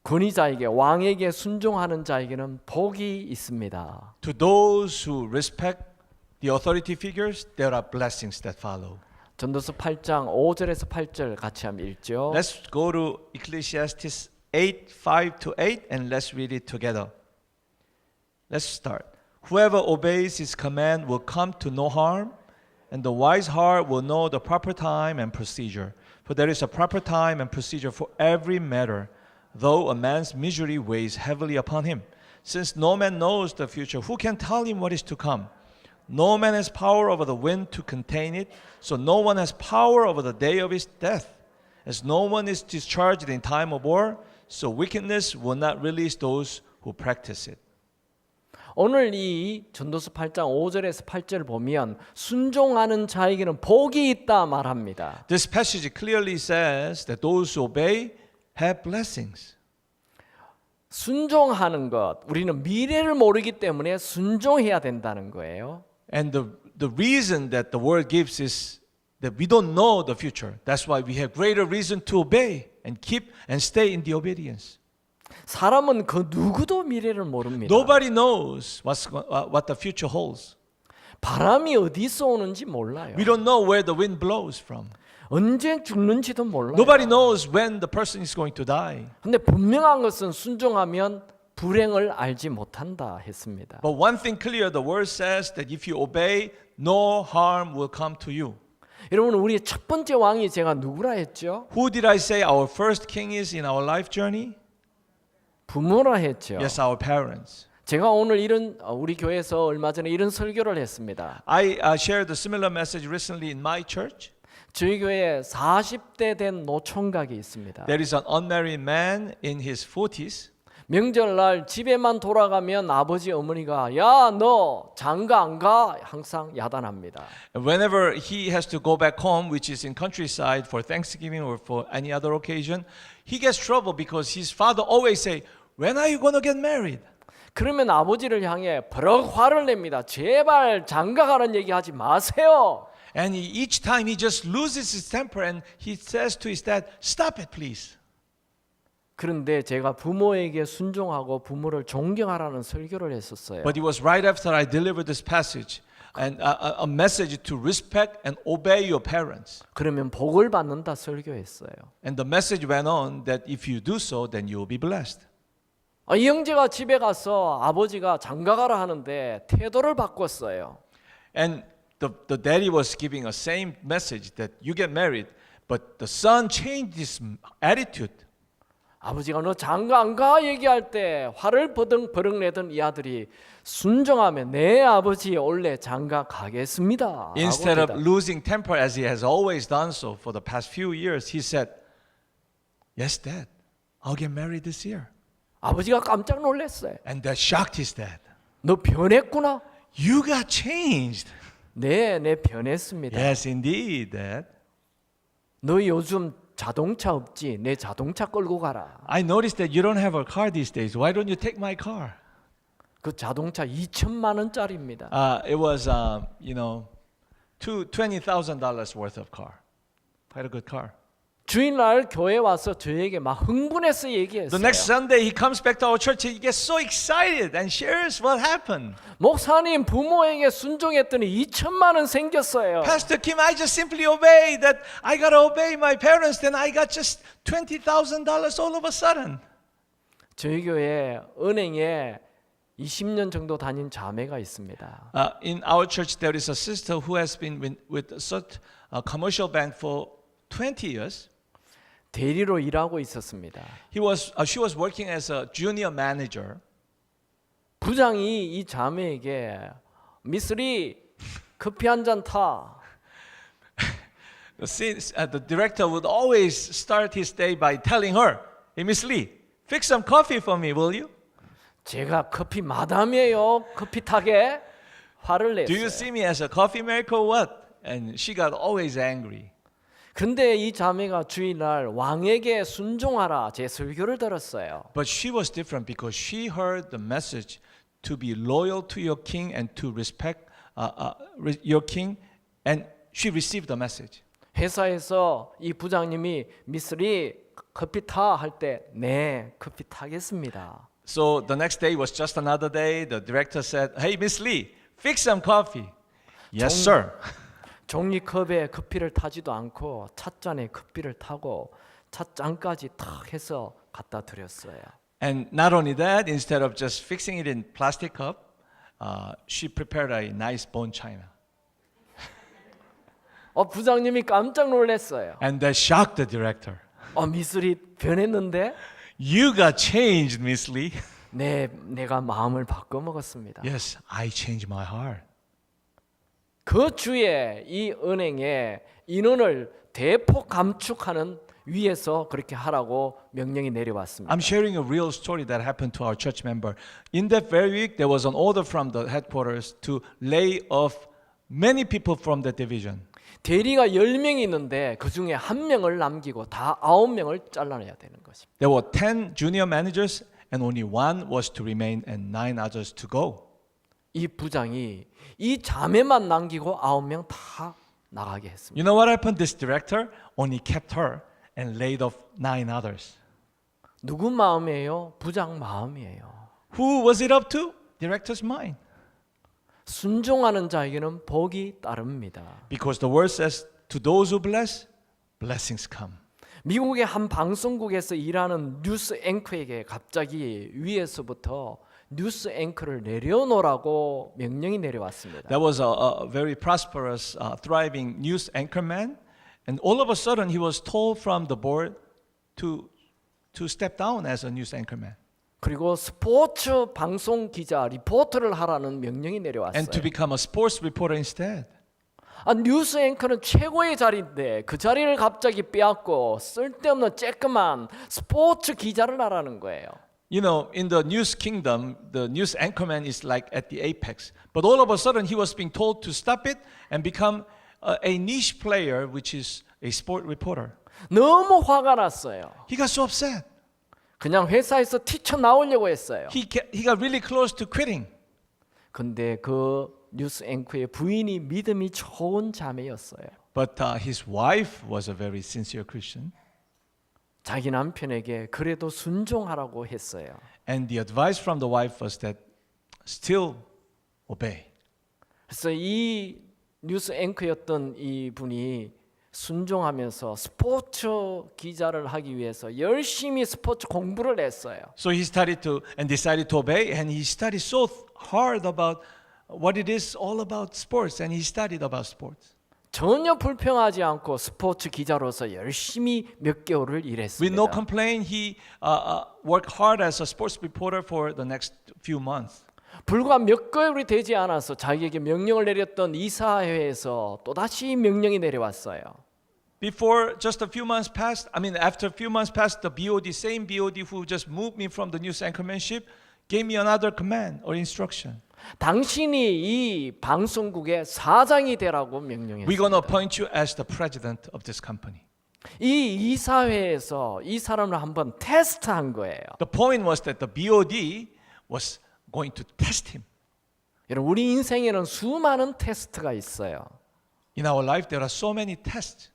권위자에게 왕에게 순종하는 자에게는 복이 있습니다. to those who respect the authority figures, there are blessings that follow. 전도서 8장 5절에서 8절 같이 한번 읽죠. Let's go to Ecclesiastes 8, 5 to 8 and let's read it together. Let's start. Whoever obeys his command will come to no harm, and the wise heart will know the proper time and procedure. For there is a proper time and procedure for every matter, though a man's misery weighs heavily upon him. Since no man knows the future, who can tell him what is to come? No man has power over the wind to contain it, so no one has power over the day of his death. As no one is discharged in time of war, so wickedness will not release those who practice it. 오늘 이 전도서 8장 5절에서 8절을 보면 순종하는 자에게는 복이 있다 말합니다. This passage clearly says that those who obey have blessings. 순종하는 것, 우리는 미래를 모르기 때문에 순종해야 된다는 거예요. And the reason that the word gives is that we don't know the future. That's why we have greater reason to obey and keep and stay in the obedience. 사람은 그 누구도 미래를 모릅니다. Nobody knows what the future holds. 바람이 어디서 오는지 몰라요. We don't know where the wind blows from. 언제 죽는지도 몰라요. Nobody knows when the person is going to die. 근데 분명한 것은 순종하면 불행을 알지 못한다 했습니다. But one thing clear, the word says that if you obey, no harm will come to you. 여러분 우리의 첫 번째 왕이 제가 누구라 했죠? Who did I say our first king is in our life journey? 부모라 했죠. Yes, our parents. 제가 오늘 우리 교회에서 얼마 전에 이런 설교를 했습니다. I shared a similar message recently in my church. 저희 교회에 40대 된 노총각이 있습니다. There is an unmarried man in his 40s. 명절날 집에만 돌아가면 아버지 어머니가 야 너 장가 안 가? 항상 야단합니다. And whenever he has to go back home, which is in countryside for Thanksgiving or for any other occasion, he gets trouble because his father always say, "When are you going to get married?" 그러면 아버지를 향해 버럭 화를 냅니다. 제발 장가 가는 얘기 하지 마세요. And each time he just loses his temper and he says to his dad, "Stop it, please." 그런데 제가 부모에게 순종하고 부모를 존경하라는 설교를 했었어요. But it was right after I delivered this passage and a message to respect and obey your parents. 그러면 복을 받는다 설교했어요. And the message went on that if you do so, then you will be blessed. 이 형제가 집에 가서 아버지가 장가 가라 하는데 태도를 바꿨어요. And the daddy was giving a same message that you get married, but the son changed his attitude. 아버지가 너 장가 안 가 얘기할 때 화를 버럭 내던 이 아들이 순종하면 내 아버지 원래 장가 가겠습니다. Instead of losing temper as he has always done so for the past few years, he said, "Yes, Dad, I'll get married this year." 아버지가 깜짝 놀랐어요. And that shocked his dad. 너 변했구나? You got changed. 네, 변했습니다. Yes, indeed, Dad. 너 요즘 자동차 없지? 내 자동차 끌고 가라. I noticed that you don't have a car these days. Why don't you take my car? 그 자동차 2천만 원짜리입니다. It was, $20,000 worth of car. Quite a good car. 주일날 교회 와서 저에게 막 흥분해서 얘기했어요. The next Sunday, he comes back to our church. He gets so excited and shares what happened. 목사님 부모에게 순종했더니 2천만 원 생겼어요. Pastor Kim, I just simply obeyed that. I got to obey my parents. Then I got just $20,000 all of a sudden. 저희 교회 은행에 20년 정도 다닌 자매가 있습니다. In our church, there is a sister who has been with such a commercial bank for 20 years. 대리로 일하고 있었습니다. She was working as a junior manager. 부장이 이 자매에게 미스리 커피 한 잔 타. Since the director would always start his day by telling her, "Hey, Miss Lee, fix some coffee for me, will you?" 제가 커피 마담이에요. 커피 타게 화를 Do you 냈어요. see me as a coffee maker or what? And she got always angry. 근데 이 자매가 주일날 왕에게 순종하라 제 설교를 들었어요. But she was different because she heard the message to be loyal to your king and to respect your king, and she received the message. 회사에서 이 부장님이 미스리 커피 타 할 때 네 커피 타겠습니다. So the next day was just another day. The director said, "Hey, Miss Lee, fix some coffee." Yes, sir. 종이컵에 커피를 타지도 않고 찻잔에 커피를 타고 찻잔까지 탁 해서 갖다 드렸어요. And not only that, instead of just fixing it in plastic cup, she prepared a nice bone china. 부장님이 깜짝 놀랐어요. And that shocked the director. 미술이 변했는데 You got changed, Miss Lee. 내가 마음을 바꿔 먹었습니다. Yes, I changed my heart. 그 주에 이 은행에 인원을 대폭 감축하는 위에서 그렇게 하라고 명령이 내려왔습니다. I'm sharing a real story that happened to our church member. In that very week, there was an order from the headquarters to lay off many people from the division. 대리가 10명이 있는데 그 중에 한 명을 남기고 다 9명을 잘라내야 되는 것입니다. There were 10 junior managers and only one was to remain and 9 others to go. 이 부장이 이 자매만 남기고 9명 다 나가게 했습니다. You know what happened? This director only kept her and laid off 9 others. 누구 마음이에요? 부장 마음이에요. Who was it up to? Director's mind. 순종하는 자에게는 복이 따릅니다. Because the word says, to those who bless, blessings come. 미국의 한 방송국에서 일하는 뉴스 앵커에게 갑자기 위에서부터 뉴스 앵커를 내려놓으라고 명령이 내려왔습니다. That was a very prosperous, thriving news anchorman. And all of a sudden, he was told from the board to step down as a news anchorman. 그리고 스포츠 방송 기자 리포터를 하라는 명령이 내려왔어요. And to become a sports reporter instead. 뉴스 앵커는 최고의 자리인데 그 자리를 갑자기 빼앗고 쓸데없는 쬐끄만 스포츠 기자를 하라는 거예요. You know, in the news kingdom, the news anchorman is like at the apex. But all of a sudden, he was being told to stop it and become a niche player, which is a sport reporter. 너무 화가 났어요. He got so upset. 그냥 회사에서 튀쳐나오려고 했어요. He got really close to quitting. 근데 그 뉴스 앵커의 부인이 믿음이 좋은 자매였어요. But his wife was a very sincere Christian. 자기 남편에게 그래도 순종하라고 했어요. And the advice from the wife was that still obey. 그래서 이 뉴스 앵커였던 이 분이 순종하면서 스포츠 기자를 하기 위해서 열심히 스포츠 공부를 했어요. So he started to and decided to obey, and he studied so hard about what it is all about sports, and he studied about sports. 전혀 불평하지 않고 스포츠 기자로서 열심히 몇 개월을 With 일했습니다. no complaint, he worked hard as a sports reporter for the next few months. 불과 몇 개월이 되지 않아서 자기에게 명령을 내렸던 이사회에서 또다시 명령이 내려왔어요. Before just a few months passed, after a few months passed, the BOD, same BOD who just moved me from the news anchormanship, gave me another command or instruction. 당신이 이 방송국의 사장이 되라고 We're 명령했습니다. going to appoint you as the president of this company. 이 이사회에서 이 사람을 한번 테스트한 거예요. The point was that the BOD was going to test him. 여러분 우리 인생에는 수많은 테스트가 있어요. In our life, there are so many tests.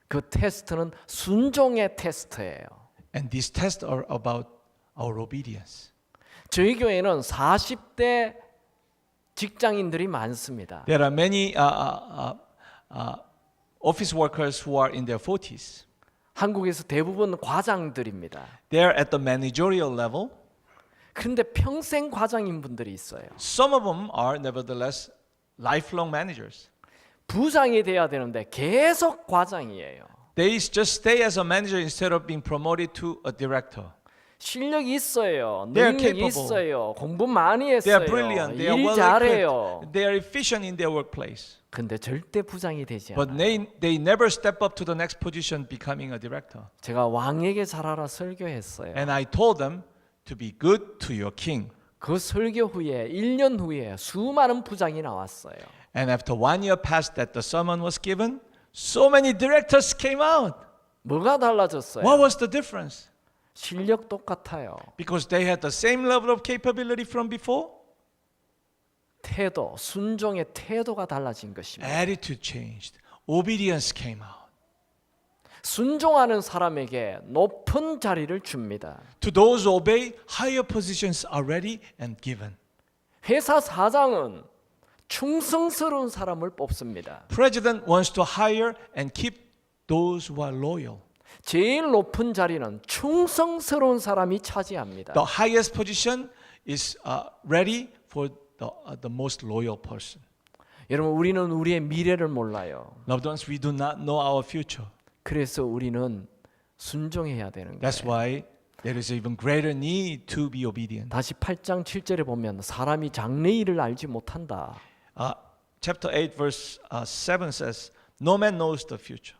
그 테스트는 순종의 테스트예요. And these tests are about our obedience. 저희 교회는 40대 직장인들이 많습니다. There are many office workers who are in their 40s. 한국에서 대부분 과장들입니다. They're at the managerial level. 그런데 평생 과장인 분들이 있어요. Some of them are nevertheless lifelong managers. 부장이 돼야 되는데 계속 과장이에요. They just stay as a manager instead of being promoted to a director. 실력이 있어요. They are 능력이 capable. 있어요. 공부 많이 They 했어요. are brilliant. They are 일 well 잘해요. equipped. They are efficient in their workplace. 근데 절대 부장이 되지 But 않아요. they never step up to the next position becoming a director. 제가 왕에게 잘하라 설교했어요. And I told them to be good to your king. 그 설교 후에 1년 후에 수많은 부장이 나왔어요. And after 1 year passed that the sermon was given, so many directors came out. 뭐가 달라졌어요? What was the difference? 실력 똑같아요. Because they had the same level of capability from before? 태도, 순종의 태도가 달라진 것입니다. Attitude changed. Obedience came out. 순종하는 사람에게 높은 자리를 줍니다. To those who obey, higher positions are ready and given. 회사 사장은 충성스러운 사람을 뽑습니다. President wants to hire and keep those who are loyal. 제일 높은 자리는 충성스러운 사람이 차지합니다. The highest position is ready for the most loyal person. 여러분, 우리는 우리의 미래를 몰라요. Loved ones, we do not know our future. 그래서 우리는 순종해야 되는 That's 거예요. why there is even greater need to be obedient. 다시 8장 7절에 보면 사람이 장래일을 알지 못한다. Chapter 8 verse 7 says, No man knows the future.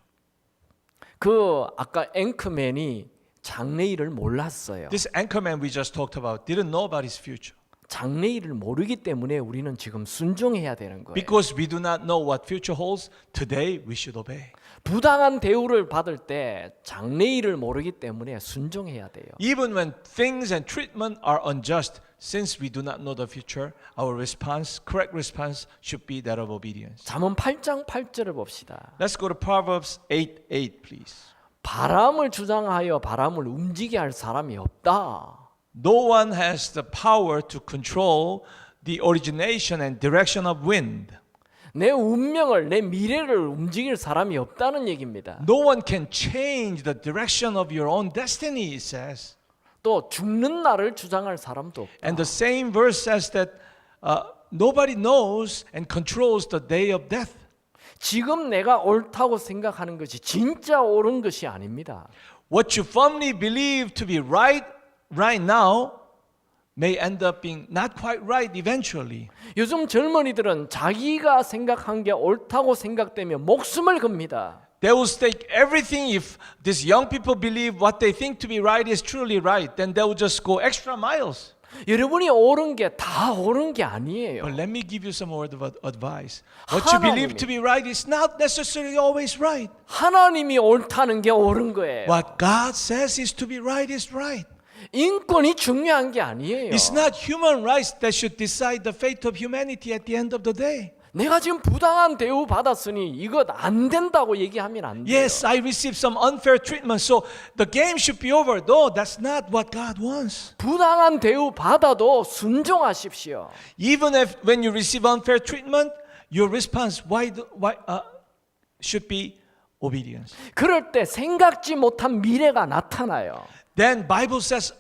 그 아까 앵커맨이 장래일을 몰랐어요. This anchorman we just talked about didn't know about his future. 장래일을 모르기 때문에 우리는 지금 순종해야 되는 거예요. Because we do not know what future holds, today we should obey. 부당한 대우를 받을 때 장래일을 모르기 때문에 순종해야 돼요. Even when things and treatment are unjust, since we do not know the future, our response, correct response, should be that of obedience. 잠언 8장 8절을 봅시다. Let's go to Proverbs 8:8, please. 바람을 주장하여 바람을 움직이게 할 사람이 없다. No one has the power to control the origination and direction of wind. 내 운명을, 내 미래를 움직일 사람이 없다는 얘기입니다. No one can change the direction of your own destiny, it says. 또 죽는 날을 주장할 사람도 없다. And the same verse says that nobody knows and controls the day of death. 지금 내가 옳다고 생각하는 것이 진짜 옳은 것이 아닙니다. What you firmly believe to be right now may end up being not quite right eventually. 요즘 젊은이들은 자기가 생각한 게 옳다고 생각되면 목숨을 겁니다. They will stake everything if these young people believe what they think to be right is truly right. Then they will just go extra miles. 여러분이 옳은 게 다 옳은 게 아니에요. But let me give you some word of advice. What you believe to be right is not necessarily always right. 하나님이 옳다는 게 옳은 거예요. What God says is to be right is right. 인권이 중요한 게 아니에요. It's not human rights that should decide the fate of humanity at the end of the day. 내가 지금 부당한 대우 받았으니 이것 안 된다고 얘기하면 안 돼요. Yes, I received some unfair treatment, so the game should be over. No, that's not what God wants. 부당한 대우 받아도 순종하십시오. Even if when you receive unfair treatment, your response should be obedience. 그럴 때 생각지 못한 미래가 나타나요. Then Bible says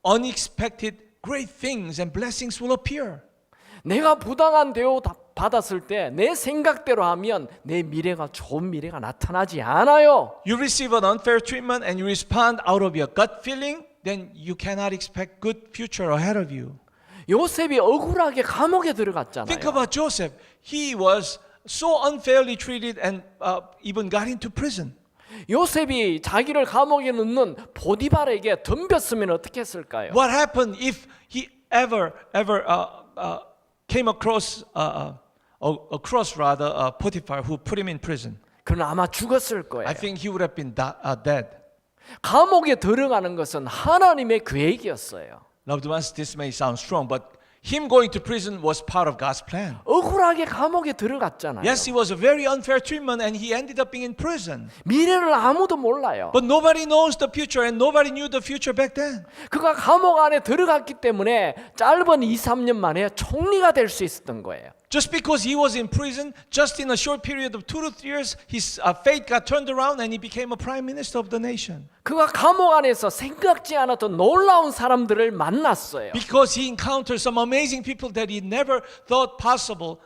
unexpected great things and blessings will appear. 내가 부당한 대우 받았을 때 내 생각대로 하면 내 미래가 좋은 미래가 나타나지 않아요. You receive an unfair treatment and you respond out of your gut feeling, then you cannot expect good future ahead of you. 요셉이 억울하게 감옥에 들어갔잖아요. Think about Joseph. He was so unfairly treated and even got into prison. 요셉이 자기를 감옥에 넣는 보디발에게 덤볐으면 어떻게 했을까요? What happened if he ever came across Potiphar who put him in prison? 그는 아마 죽었을 거예요. I think he would have been dead. 감옥에 들어가는 것은 하나님의 계획이었어요. Loved ones, this may sound strong, but him going to prison was part of God's plan. 억울하게 감옥에 들어갔잖아요. Yes, it was a very unfair treatment and he ended up being in prison. 미래를 아무도 몰라요. But nobody knows the future and nobody knew the future back then. 그가 감옥 안에 들어갔기 때문에 짧은 2, 3년 만에 총리가 될 수 있었던 거예요. Just because he was in prison, just in a short period of 2 to 3 years, his fate got turned around and he became a prime minister of the nation. 그가 감옥 안에서 생각지 않았던 놀라운 사람들을 만났어요. Because he encountered some amazing people that he never thought possible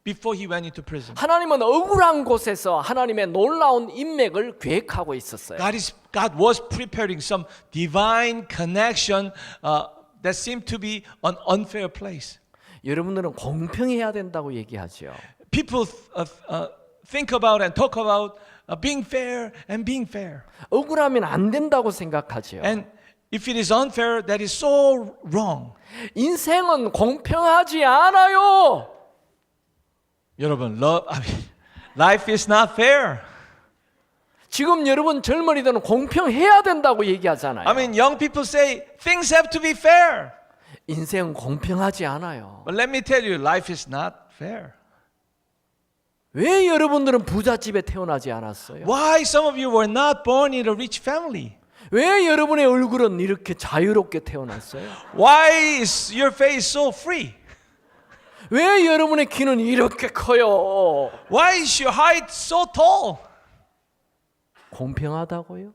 before he went into prison. 하나님은 억울한 곳에서 하나님의 놀라운 인맥을 계획하고 있었어요. God was preparing some divine connection that seemed to be an unfair place. 여러분들은 공평해야 된다고 얘기하죠. People think about and talk about being fair and being fair. 억울하면 안 된다고 생각하죠. And if it is unfair, that is so wrong. 인생은 공평하지 않아요. 여러분, life is not fair. 지금 여러분 젊은이들은 공평해야 된다고 얘기하잖아요. I mean, young people say things have to be fair. 인생은 공평하지 않아요. But let me tell you, life is not fair. 왜 여러분들은 부잣집에 태어나지 않았어요? Why some of you were not born in a rich family? 왜 여러분의 얼굴은 이렇게 자유롭게 태어났어요? Why is your face so free? 왜 여러분의 키는 이렇게 커요? Why is your height so tall? 공평하다고요?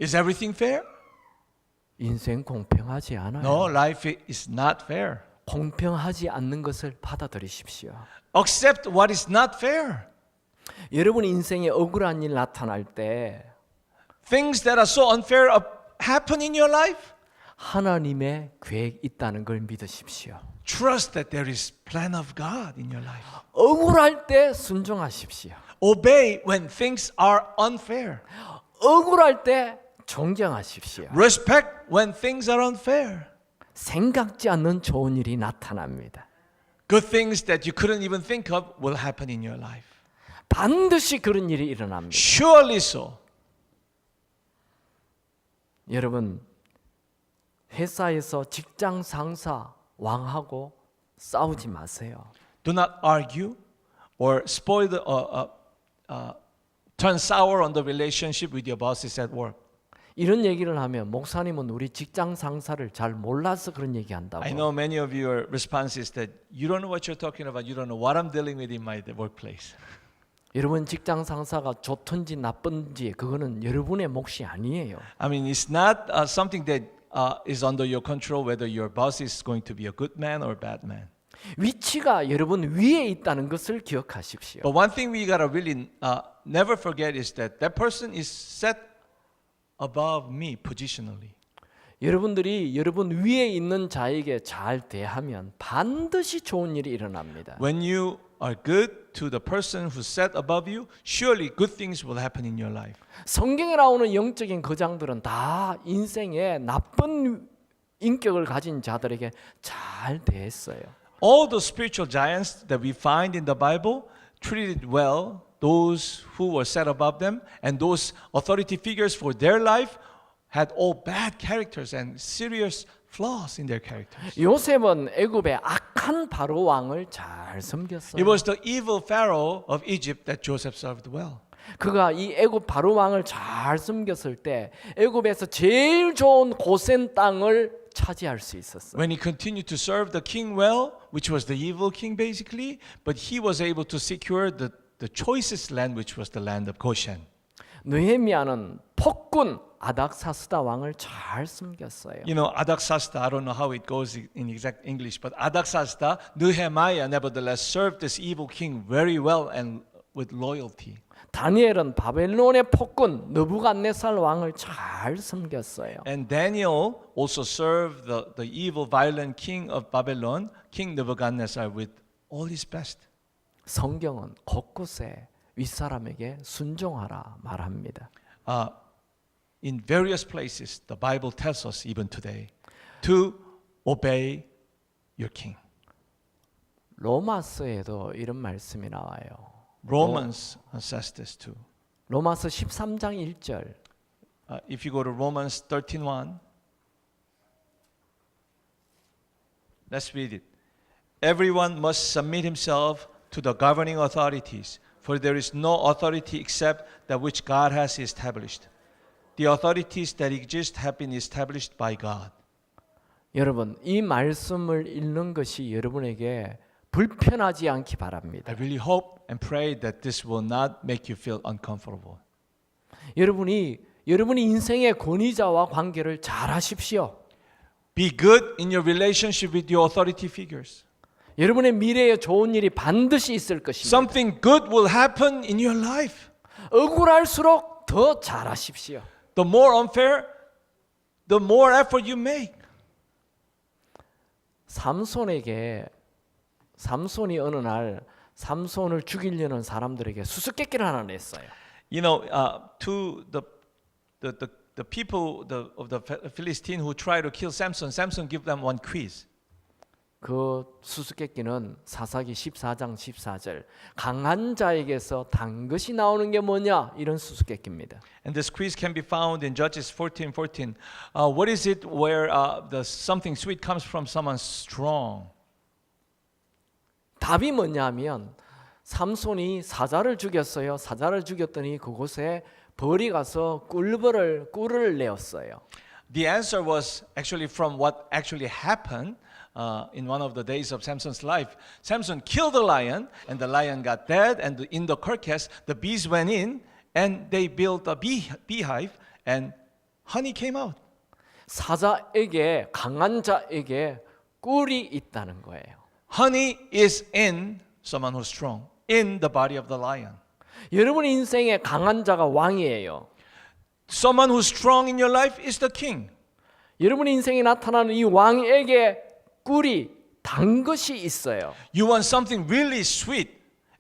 Is everything fair? 인생 공평하지 않아요. No, life is not fair. 공평하지 않는 것을 받아들이십시오. Accept what is not fair. 여러분 인생에 억울한 일 나타날 때 Things that are so unfair happen in your life. 하나님의 계획 있다는 걸 믿으십시오. Trust that there is plan of God in your life. 억울할 때 순종하십시오. Obey when things are unfair. 억울할 때 존경하십시오. Respect when things are unfair. 생각지 않는 좋은 일이 나타납니다. Good things that you couldn't even think of will happen in your life. 반드시 그런 일이 일어납니다. Surely so. 여러분 회사에서 직장 상사 왕하고 싸우지 마세요. Do not argue or spoil the turn sour on the relationship with your bosses at work. 이런 얘기를 하면 목사님은 우리 직장 상사를 잘 몰라서 그런 얘기 한다고. I know many of your response is that you don't know what you're talking about. You don't know what I'm dealing with in my workplace. 여러분 직장 상사가 좋든지 나쁜지 그거는 여러분의 몫이 아니에요. I mean, it's not something that is under your control whether your boss is going to be a good man or a bad man. 위치가 여러분 위에 있다는 것을 기억하십시오. But one thing we gotta really never forget is that that person is set above me positionally. 여러분들이 여러분 위에 있는 자에게 잘 대하면 반드시 좋은 일이 일어납니다. When you are good to the person who's set above you, surely good things will happen in your life. 성경에 나오는 영적인 거장들은 다 인생에 나쁜 인격을 가진 자들에게 잘 대했어요. All the spiritual giants that we find in the Bible treated well those who were set above them, and those authority figures for their life had all bad characters and serious flaws in their characters. 요셉은 애굽의 악한 바로 왕을 잘 It 섬겼어요. was the evil Pharaoh of Egypt that Joseph served well. 그가 이 애굽 바로 왕을 잘 섬겼을 때 애굽에서 제일 좋은 고센 땅을 차지할 수 있었어요. When he continued to serve the king well, which was the evil king basically, but he was able to secure the choicest land, which was the land of Goshen. 느헤미야는 폭군 아닥사스다 왕을 잘 섬겼어요. You know, Artaxerxes, I don't know how it goes in exact English, but Artaxerxes, Nehemiah nevertheless served this evil king very well and with loyalty. 다니엘은 바벨론의 폭군 느부갓네살 왕을 잘 섬겼어요. And Daniel also served the evil, violent king of Babylon, King Nebuchadnezzar, with all his best. 성경은 곳곳에 윗사람에게 순종하라 말합니다. In various places, the Bible tells us even today to obey your king. 로마서에도 이런 말씀이 나와요. Romans says this too. 로마서 13장 1절. If you go to Romans 13:1, let's read it. Everyone must submit himself to the governing authorities, for there is no authority except that which God has established. The authorities that exist have been established by God. 여러분, 이 말씀을 읽는 것이 여러분에게 불편하지 않기 바랍니다. I really hope and pray that this will not make you feel uncomfortable. 여러분이 인생의 권위자와 관계를 잘 하십시오. Be good in your relationship with your authority figures. 여러분의 미래에 좋은 일이 반드시 있을 것입니다. Something good will happen in your life. 억울할수록 더 잘하십시오. The more unfair, the more effort you make. 삼손이 어느 날 삼손을 죽이려는 사람들에게 수수께끼를 하나 냈어요. You know, to the people of the Philistine who try to kill Samson, Samson give them one quiz. 그 수수께끼는 사사기 14장 14절 강한 자에게서 단 것이 나오는 게 뭐냐 이런 수수께끼입니다. And this quiz can be found in Judges 14:14. What is it where something sweet comes from someone strong? 답이 뭐냐면 삼손이 사자를 죽였어요. 사자를 죽였더니 그곳에 벌이 가서 꿀을 내었어요. The answer was actually from what actually happened in one of the days of Samson's life. Samson killed the lion, and the lion got dead, and in the carcass, the bees went in, and they built a beehive, and honey came out. 사자에게 강한 자에게 꿀이 있다는 거예요. Honey is in someone who's strong, in the body of the lion. 여러분 인생에 강한 자가 왕이에요. Someone who's strong in your life is the king. 여러분 인생에 나타나는 이 왕에게 꿀이 단 것이 있어요. You want something really sweet,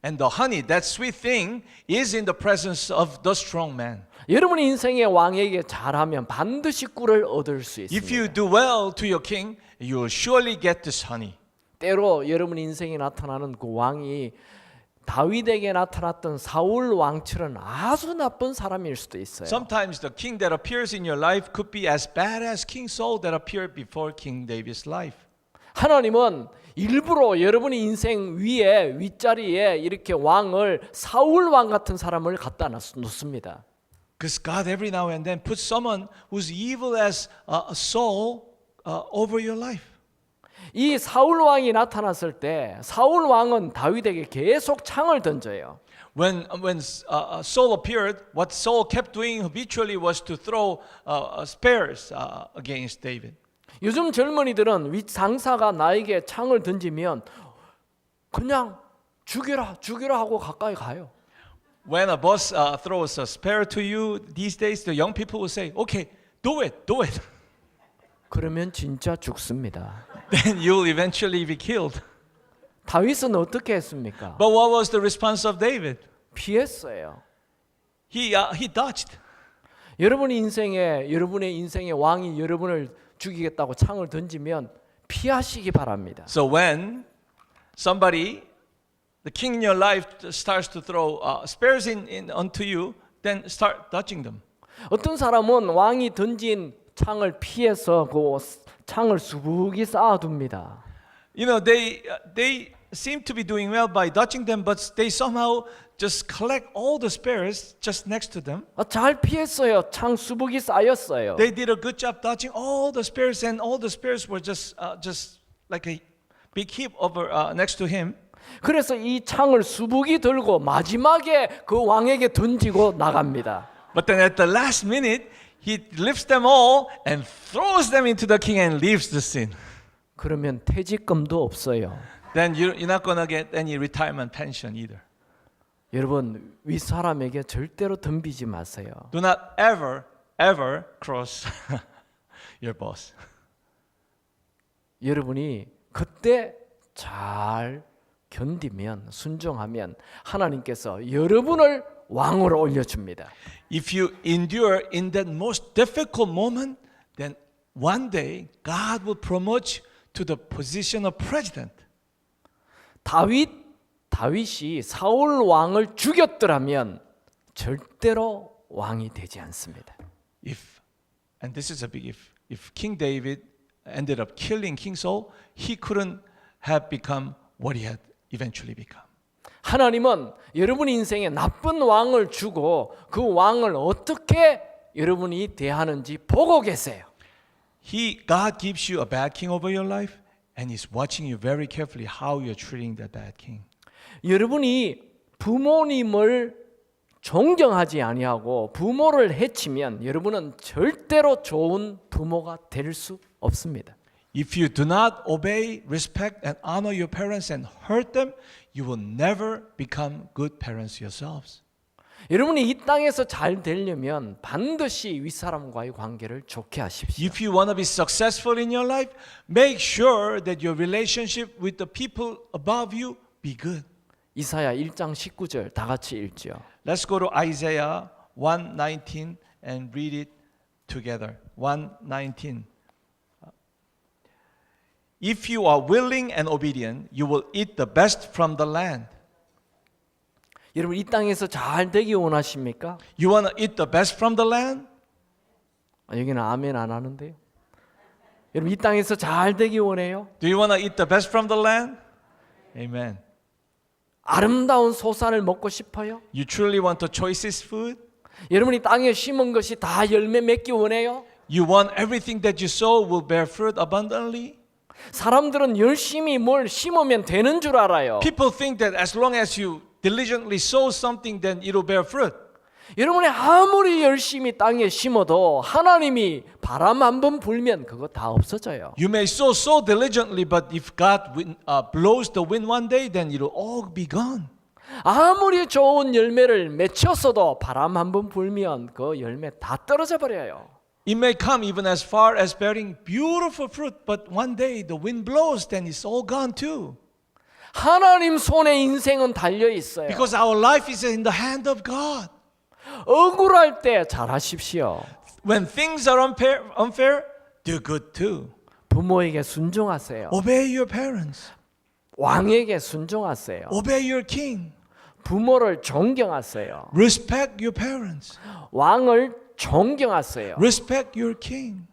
and the honey, that sweet thing, is in the presence of the strong man. 여러분 인생의 왕에게 잘하면 반드시 꿀을 얻을 수 If you 있습니다. do well to your king, you will surely get this honey. 때로 여러분 인생에 나타나는 그 왕이 다윗에게 나타났던 사울 왕처럼 아주 나쁜 사람일 수도 있어요. Sometimes the king that appears in your life could be as bad as King Saul that appeared before King David's life. 하나님은 일부러 여러분의 인생 위에 윗자리에 이렇게 왕을 사울 왕 같은 사람을 갖다 놓습니다. Because God every now and then puts someone who's evil as Saul over your life. 이 사울 왕이 나타났을 때 사울 왕은 다윗에게 계속 창을 던져요. When Saul appeared, what Saul kept doing habitually was to throw spears against David. 요즘 젊은이들은 윗 상사가 나에게 창을 던지면 그냥 죽여라 하고 가까이 가요. When a boss throws a spear to you these days, the young people will say, "Okay, do it." 그러면 진짜 죽습니다. Then you'll eventually be killed. 다윗은 어떻게 했습니까? But what was the response of David? 피했어요. He dodged. 여러분의 인생의 왕이 여러분을 죽이겠다고 창을 던지면 피하시기 바랍니다. So when somebody, the king in your life, starts to throw spears in onto you, then start dodging them. 어떤 사람은 왕이 던진 창을 피해서 그 창을 수북이 쌓아둡니다. You know, they seem to be doing well by dodging them, but they somehow just collect all the spears just next to them. 잘 피했어요. 창 수북이 쌓였어요. They did a good job dodging all the spears, and all the spears were just like a big heap over next to him. 그래서 이 창을 수북이 들고 마지막에 그 왕에게 던지고 나갑니다. But then at the last minute, he lifts them all and throws them into the king and leaves the scene. 그러면 퇴직금도 없어요. Then you're not gonna get any retirement pension either. 여러분 윗사람에게 절대로 덤비지 마세요. Do not ever cross your boss. 여러분이 그때 잘 견디면 순종하면 하나님께서 여러분을 왕으로 올려줍니다. If you endure in that most difficult moment, then one day God will promote you to the position of president. 다윗이 사울 왕을 죽였더라면 절대로 왕이 되지 않습니다. And this is a big if King David ended up killing King Saul, he couldn't have become what he had eventually become. 하나님은 여러분 인생에 나쁜 왕을 주고 그 왕을 어떻게 여러분이 대하는지 보고 계세요. God gives you a bad king over your life, and He's watching you very carefully how you're treating that bad king. 여러분이 부모님을 존경하지 아니하고 부모를 해치면 여러분은 절대로 좋은 부모가 될 수 없습니다. If you do not obey, respect, and honor your parents and hurt them, you will never become good parents yourselves. 여러분이 이 땅에서 잘 되려면 반드시 윗사람과의 관계를 좋게 하십시오. If you want to be successful in your life, make sure that your relationship with the people above you be good. 이사야 1장 19절 다 같이 읽죠. Let's go to Isaiah 1:19 and read it together. 1:19. If you are willing and obedient, you will eat the best from the land. 여러분 이 땅에서 잘 되기 원하십니까? You want to eat the best from the land? 여기는 아멘 안 하는데요. 여러분 이 땅에서 잘 되기 원해요? Do you want to eat the best from the land? Amen. 아름다운 소산을 먹고 싶어요? You truly want the choicest food? 여러분이 땅에 심은 것이 다 열매 맺기 원해요? You want everything that you sow will bear fruit abundantly? 사람들은 열심히 뭘 심으면 되는 줄 알아요. People think that as long as you diligently sow something, then it will bear fruit. 여러분이 아무리 열심히 땅에 심어도 하나님이 바람 한 번 불면 그거 다 없어져요. You may sow so diligently, but if God blows the wind one day, then it will all be gone. 아무리 좋은 열매를 맺혔어도 바람 한 번 불면 그 열매 다 떨어져 버려요. It may come even as far as bearing beautiful fruit, but one day the wind blows, then it's all gone too. 하나님 손에 인생은 달려 있어요. Because our life is in the hand of God. 억울할 때 잘하십시오. When things are unfair, do good too. 부모에게 순종하세요. Obey your parents. 왕에게 순종하세요. Obey your king. 부모를 존경하세요. Respect your parents. 왕을 존경하세요. Respect your king.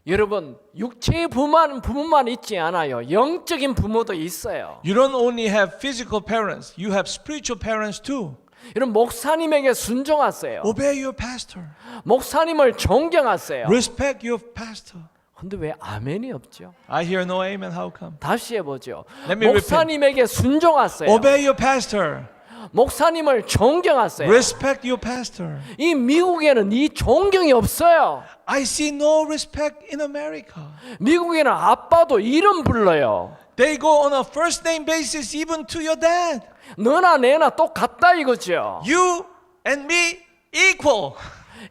여러분, 육체의 부모만 있지 않아요. 영적인 부모도 있어요. You don't only have physical parents, you have spiritual parents too. 여러분, 목사님에게 순종하세요. Obey your pastor. 목사님을 존경하세요. Respect your pastor. 근데 왜 아멘이 없죠? I hear no amen. How come? 다시 해보죠. Let me repeat. 목사님에게 순종하세요. Obey your pastor. 목사님을 존경하세요. Respect your pastor. 이 미국에는 이 존경이 없어요. I see no respect in America. 미국에는 아빠도 이름 불러요. They go on a first name basis even to your dad. 너나 내나 똑같다 이거죠. You and me equal.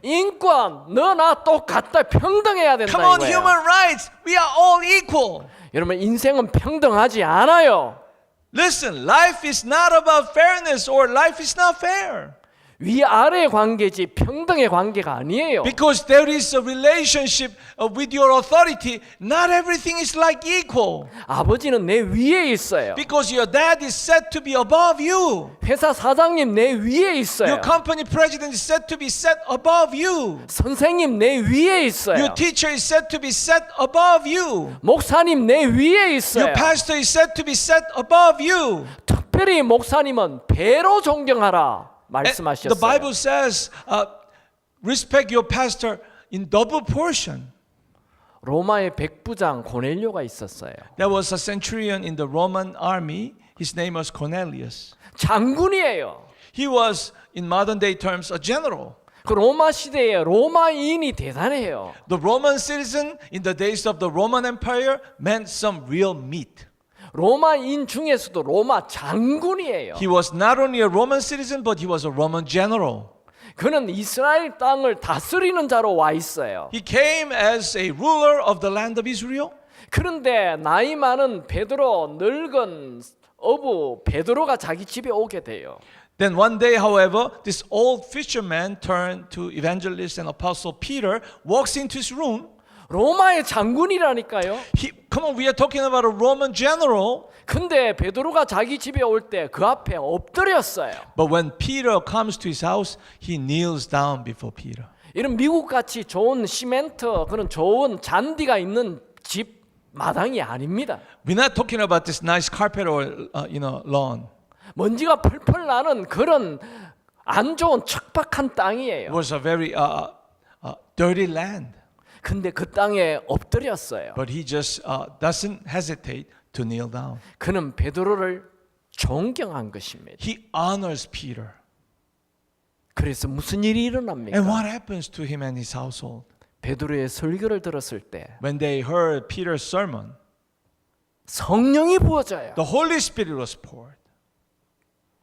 인권 너나 똑같다 평등해야 된다 Come on, 이거예요. human rights. We are all equal. 여러분 인생은 평등하지 않아요. Listen, life is not about fairness or life is not fair. 위아래 관계지 평등의 관계가 아니에요. Because there is a relationship with your authority. Not everything is like equal. 아버지는 내 위에 있어요. Because your dad is set to be above you. 회사 사장님 내 위에 있어요. Your company president is set to be set above you. 선생님 내 위에 있어요. Your teacher is set to be set above you. 목사님 내 위에 있어요. Your pastor is set to be set above you. 특별히 목사님은 배로 존경하라 And 말씀하셨어요. the Bible says, respect your pastor in double portion. 로마의 백부장 고넬료가 있었어요. There was a centurion in the Roman army. His name was Cornelius. 장군이에요. He was, in modern day terms, a general. 그 로마 시대에 로마인이 대단해요. The Roman citizen in the days of the Roman Empire meant some real meat. 로마인 중에서도 로마 장군이에요. He was not only a Roman citizen, but he was a Roman general. 그는 이스라엘 땅을 다스리는 자로 와 있어요. He came as a ruler of the land of Israel. 그런데 나이 많은 베드로 늙은 어부 베드로가 자기 집에 오게 돼요. Then one day, however, this old fisherman turned to evangelist and apostle Peter, walks into his room. 로마의 장군이라니까요. Come on, we are talking about a Roman general. 근데 베드로가 자기 집에 올 때 그 앞에 엎드렸어요. But when Peter comes to his house, he kneels down before Peter. 이런 미국같이 좋은 시멘트 그런 좋은 잔디가 있는 집 마당이 아닙니다. We're not talking about this nice carpet or lawn. 먼지가 펄펄 나는 그런 안 좋은 척박한 땅이에요. It was a very dirty land. 근데 그 땅에 엎드렸어요. But he just doesn't hesitate to kneel down. 그는 베드로를 존경한 것입니다. He honors Peter. 그래서 무슨 일이 일어납니까? And what happens to him and his household? 베드로의 설교를 들었을 때 When they heard Peter's sermon, 성령이 부어져요. the Holy Spirit was poured.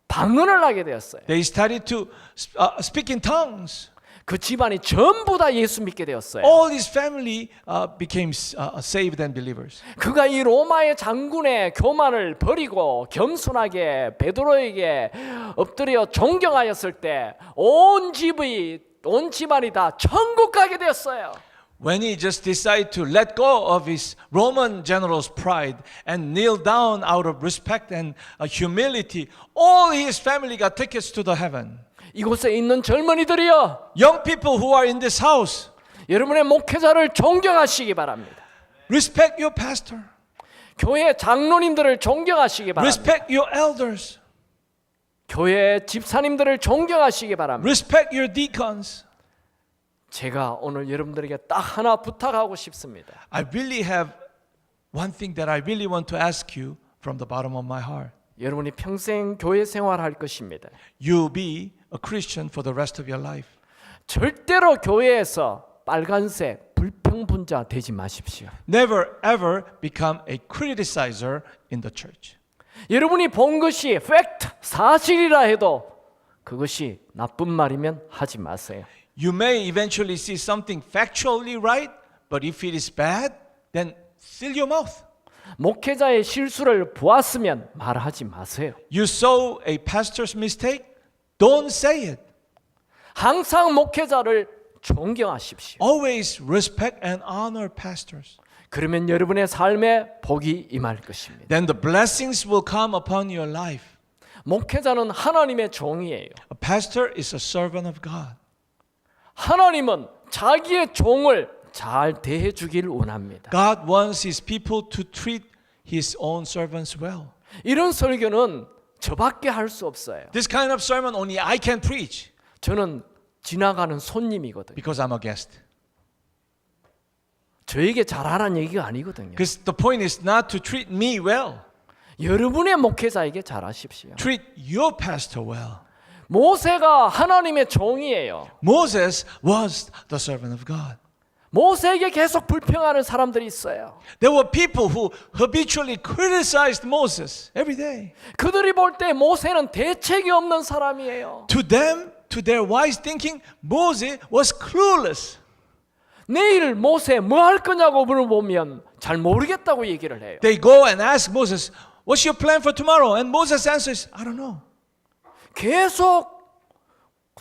방언을 하게 되었어요. They started to speak in tongues. 그 집안이 전부 다 예수 믿게 되었어요. All his family became saved and believers. 그가 이 로마의 장군의 교만을 버리고 겸손하게 베드로에게 엎드려 존경하였을 때 온 집안이 다 천국 가게 되었어요. When he just decided to let go of his Roman general's pride and kneel down out of respect and humility, all his family got tickets to the heaven. 이곳에 있는 젊은이들이여, Young people who are in this house, 여러분의 목회자를 존경하시기 바랍니다. respect your pastor. 교회 장로님들을 존경하시기 바랍니다. Respect your elders. 교회 집사님들을 존경하시기 바랍니다. Respect your deacons. 제가 오늘 여러분들에게 딱 하나 부탁하고 싶습니다. I really have one thing that I really want to ask you from the bottom of my heart. 여러분이 평생 교회 생활할 것입니다. You be a Christian for the rest of your life. 절대로 교회에서 빨간색 불평분자 되지 마십시오. Never ever become a criticizer in the church. 여러분이 본 것이 팩트, 사실이라 해도 그것이 나쁜 말이면 하지 마세요. You may eventually see something factually right, but if it is bad, then seal your mouth. 목회자의 실수를 보았으면 말하지 마세요. You saw a pastor's mistake, don't say it. 항상 목회자를 존경하십시오. Always respect and honor pastors. 그러면 여러분의 삶에 복이 임할 것입니다. Then the blessings will come upon your life. 목회자는 하나님의 종이에요. A pastor is a servant of God. 하나님은 자기의 종을 잘 대해 주길 원합니다. God wants his people to treat his own servants well. 이런 설교는 저밖에 할 수 없어요. This kind of sermon only I can preach 저는 지나가는 손님이거든요. because I'm a guest. 저에게 잘하라는 얘기가 아니거든요. Because the point is not to treat me well. 여러분의 목회자에게 잘하십시오. Treat your pastor well. 모세가 하나님의 종이에요. Moses was the servant of God. 모세에게 계속 불평하는 사람들이 있어요. There were people who habitually criticized Moses every day. 그들이 볼 때 모세는 대책이 없는 사람이에요. To them, to their wise thinking, Moses was clueless. 내일 모세 뭐 할 거냐고 물어보면 잘 모르겠다고 얘기를 해요. They go and ask Moses, "What's your plan for tomorrow?" And Moses answers, "I don't know." 계속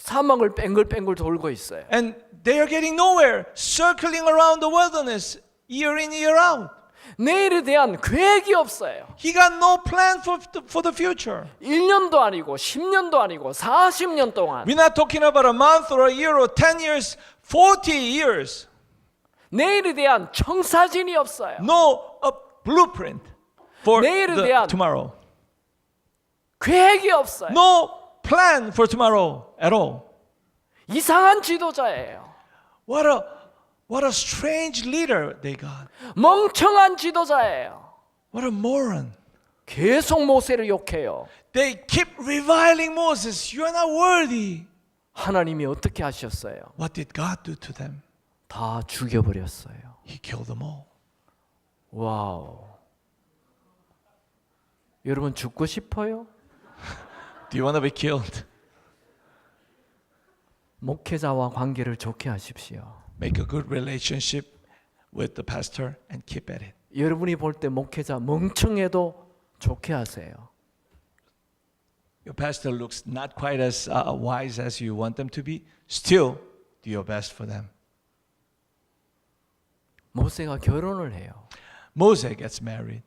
사막을 뺑글뺑글 돌고 있어요. And they are getting nowhere, circling around the wilderness year in, year out. 내일에 대한 계획이 없어요. He got no plan for the future. 1년도 아니고 10년도 아니고 40년 동안 We're not talking about a month or a year or 10 years, 40 years. 내일에 대한 청사진이 없어요. No blueprint for 내일에 대한 tomorrow. 계획이 없어요. No plan for tomorrow at all. 이상한 지도자예요. What a strange leader they got. 멍청한 지도자예요. What a moron. 계속 모세를 욕해요. They keep reviling Moses. You are not worthy. 하나님이 어떻게 하셨어요? What did God do to them? 다 죽여버렸어요. He killed them all. 와우. 여러분 죽고 싶어요? Do you want to be killed? 목회자와 관계를 좋게 하십시오. Make a good relationship with the pastor and keep at it. 여러분이 볼 때 목회자 멍청해도 좋게 하세요. Your pastor looks not quite as wise as you want them to be. Still, do your best for them. 모세가 결혼을 해요. Moses gets married.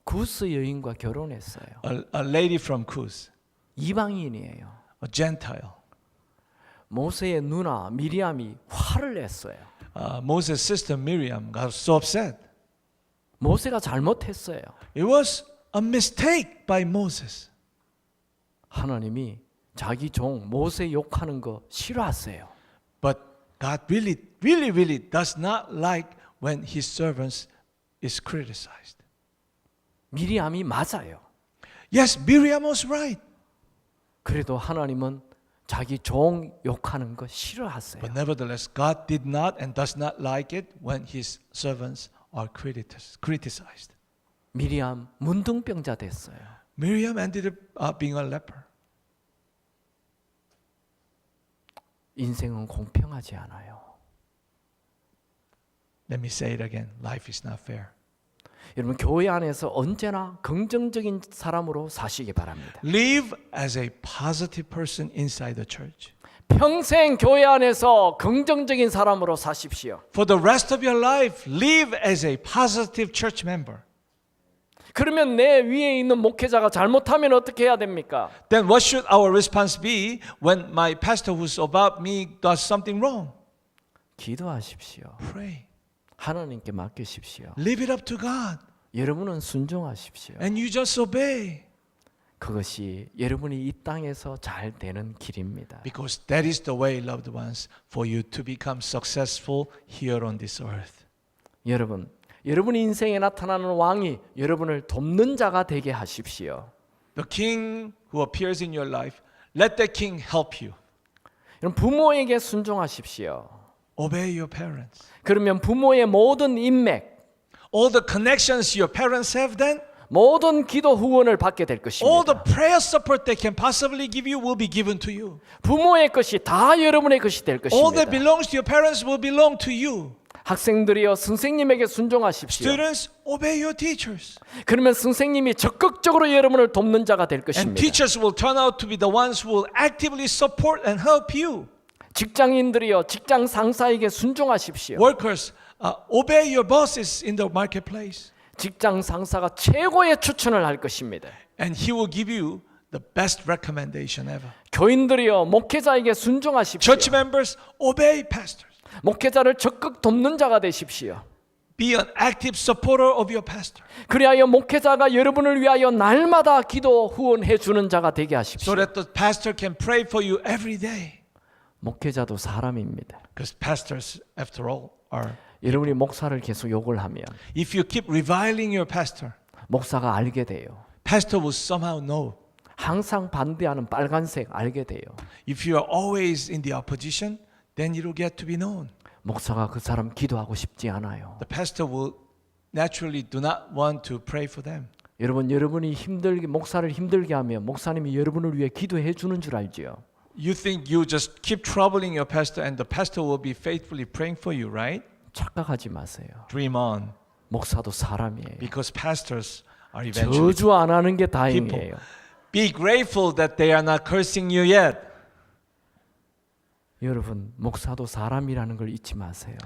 구스 여인과 결혼했어요. A lady from Kuz, 이방인이에요. a Gentile. 모세의 누나 미리암이 화를 냈어요. Moses' sister Miriam got so upset. 모세가 잘못했어요. It was a mistake by Moses. 하나님이 자기 종 모세 욕하는 거 싫어하세요. But God really does not like when His servants is criticized. 미리암이 맞아요. Yes, Miriam was right. 그래도 하나님은 자기 종 욕하는 거 싫어하세요. But nevertheless, God did not and does not like it when His servants are criticized. 미리암 문둥병자 됐어요. Miriam ended up being a leper. 인생은 공평하지 않아요. Let me say it again. Life is not fair. 여러분 교회 안에서 언제나 긍정적인 사람으로 사시기 바랍니다. Live as a positive person inside the church. 평생 교회 안에서 긍정적인 사람으로 사십시오. For the rest of your life, live as a positive church member. 그러면 내 위에 있는 목회자가 잘못하면 어떻게 해야 됩니까? Then what should our response be when my pastor who's above me does something wrong? 기도하십시오. Pray. 하나님께 맡기십시오. Leave it up to God. 여러분은 순종하십시오. And you just obey. 그것이 여러분이 이 땅에서 잘 되는 길입니다. Because that is the way, loved ones, for you to become successful here on this earth. 여러분, 여러분 인생에 나타나는 왕이 여러분을 돕는 자가 되게 하십시오. The king who appears in your life, let that king help you. 여러분, 부모에게 순종하십시오. Obey your parents. 그러면 부모의 모든 인맥, All the connections your parents have then, 모든 기도 후원을 받게 될 all the 것입니다. prayer support they can possibly give you will be given to you. 부모의 것이 다 여러분의 것이 될 All that 것입니다. belongs to your parents will belong to you. 학생들이여 선생님에게 순종하십시오. Students, obey your teachers. 그러면 선생님이 적극적으로 여러분을 돕는 자가 될 And 것입니다. teachers will turn out to be the ones who will actively support and help you. 직장인들이여 직장 상사에게 순종하십시오. Workers, obey your bosses in the marketplace. 직장 상사가 최고의 추천을 할 것입니다. And he will give you the best recommendation ever. 교인들이여 목회자에게 순종하십시오. Church members, obey pastors. 목회자를 적극 돕는 자가 되십시오. Be an active supporter of your pastor. 그리하여 목회자가 여러분을 위하여 날마다 기도 후원해 주는 자가 되게 하십시오. So that the pastor can pray for you every day. 목회자도 사람입니다. Because pastors, after all, are. 여러분이 목사를 계속 욕을 하면 If you keep reviling your pastor, 목사가 알게 돼요. pastor will somehow know. 항상 반대하는 빨간색 알게 돼요. If you are always in the opposition, then it will get to be known. 목사가 그 사람 기도하고 싶지 않아요. The pastor will naturally do not want to pray for them. 여러분, 여러분이 힘들게 목사를 힘들게 하면 목사님이 여러분을 위해 기도해 주는 줄 알지요. You think you just keep troubling your pastor and the pastor will be faithfully praying for you, right? 착각하지 마세요. Dream on. 목사도 사람이에요. Because pastors are eventually 저주 안 하는 게 people. 다행이에요. Be grateful that they are not cursing you yet. 여러분, 목사도 사람이라는 걸 잊지 마세요.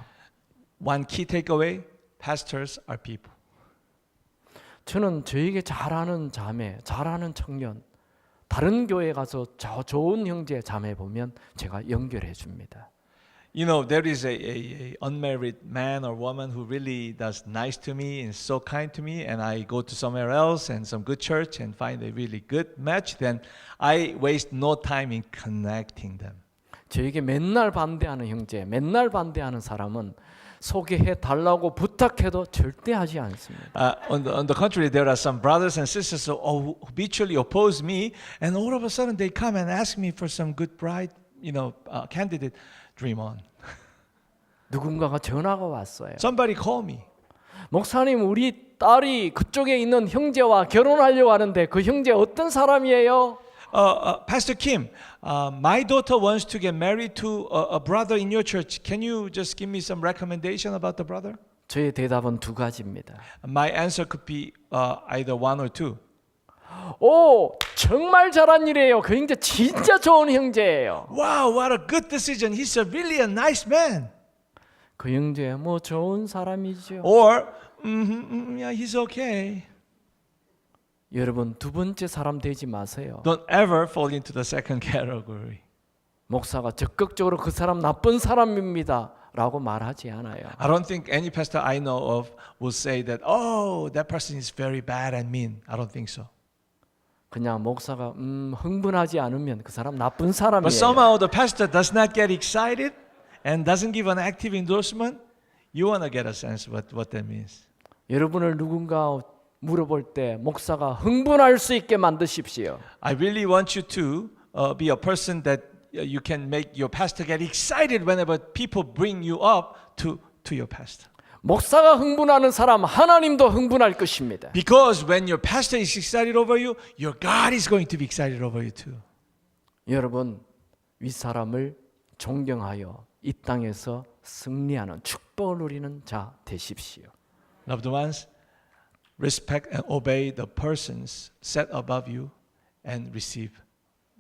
One key takeaway, pastors are people. 저는 저에게 잘하는 자매, 잘하는 청년, 다른 교회 가서 좋은 형제 자매 보면 제가 연결해 줍니다. You know, there is a unmarried man or woman who really does nice to me and so kind to me, and I go to somewhere else and some good church and find a really good match, then I waste no time in connecting them. 저에게 맨날 반대하는 형제, 맨날 반대하는 사람은 소개해 달라고 부탁해도 절대 하지 않습니다. On the contrary, there are some brothers and sisters who habitually oppose me, and all of a sudden they come and ask me for some good bride, candidate. Dream on. 누군가가 전화가 왔어요. Somebody call me. 목사님, 우리 딸이 그쪽에 있는 형제와 결혼하려고 하는데 그 형제 어떤 사람이에요? Pastor Kim, my daughter wants to get married to a brother in your church. Can you just give me some recommendation about the brother? 저의 대답은 두 가지입니다. My answer could be either one or two. 오, 정말 잘한 일이에요. 그 형제 진짜 좋은 형제예요. Wow, what a good decision. He's really a nice man. 그 형제 뭐 좋은 사람이죠. Or, yeah, he's okay. 여러분, 두 번째 사람 되지 마세요. Don't ever fall into the second category. 목사가 적극적으로 그 사람 나쁜 사람입니다 라고 말하지 않아요. I don't think any pastor I know of will say that, oh, that person is very bad and mean. I don't think so. 그냥 목사가 흥분하지 않으면 그 사람 나쁜 But 사람이에요. somehow the pastor does not get excited and doesn't give an active endorsement. You want to get a sense what that means. 여러분을 누군가 물어볼 때 목사가 흥분할 수 있게 만드십시오. I really want you to be a person that you can make your pastor get excited whenever people bring you up to your pastor. 목사가 흥분하는 사람 하나님도 흥분할 것입니다. Because when your pastor is excited over you, your God is going to be excited over you too. 여러분, 윗사람을 존경하여 이 땅에서 승리하는 축복을 누리는 자 되십시오. Loved ones, respect and obey the persons set above you and receive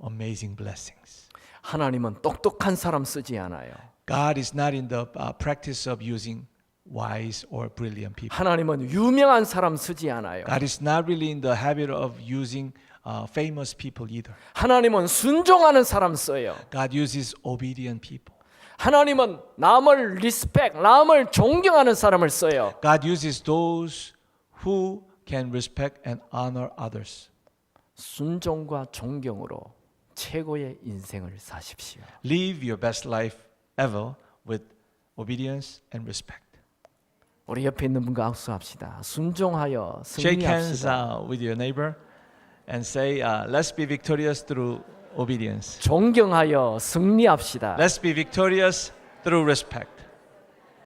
amazing blessings. 하나님은 똑똑한 사람 쓰지 않아요. God is not in the practice of using wise or brilliant people. 하나님은 유명한 사람 쓰지 않아요. God is not really in the habit of using famous people either. 하나님은 순종하는 사람 써요. God uses obedient people. 하나님은 남을 리스펙, 남을 존경하는 사람을 써요. God uses those who can respect and honor others. 순종과 존경으로 최고의 인생을 사십시오. Live your best life ever with obedience and respect. 우리 옆에 있는 분과 악수합시다. 순종하여 Shake hands 승리합시다. with your neighbor and say, let's be victorious through obedience. 존경하여 승리합시다. Let's be victorious through respect.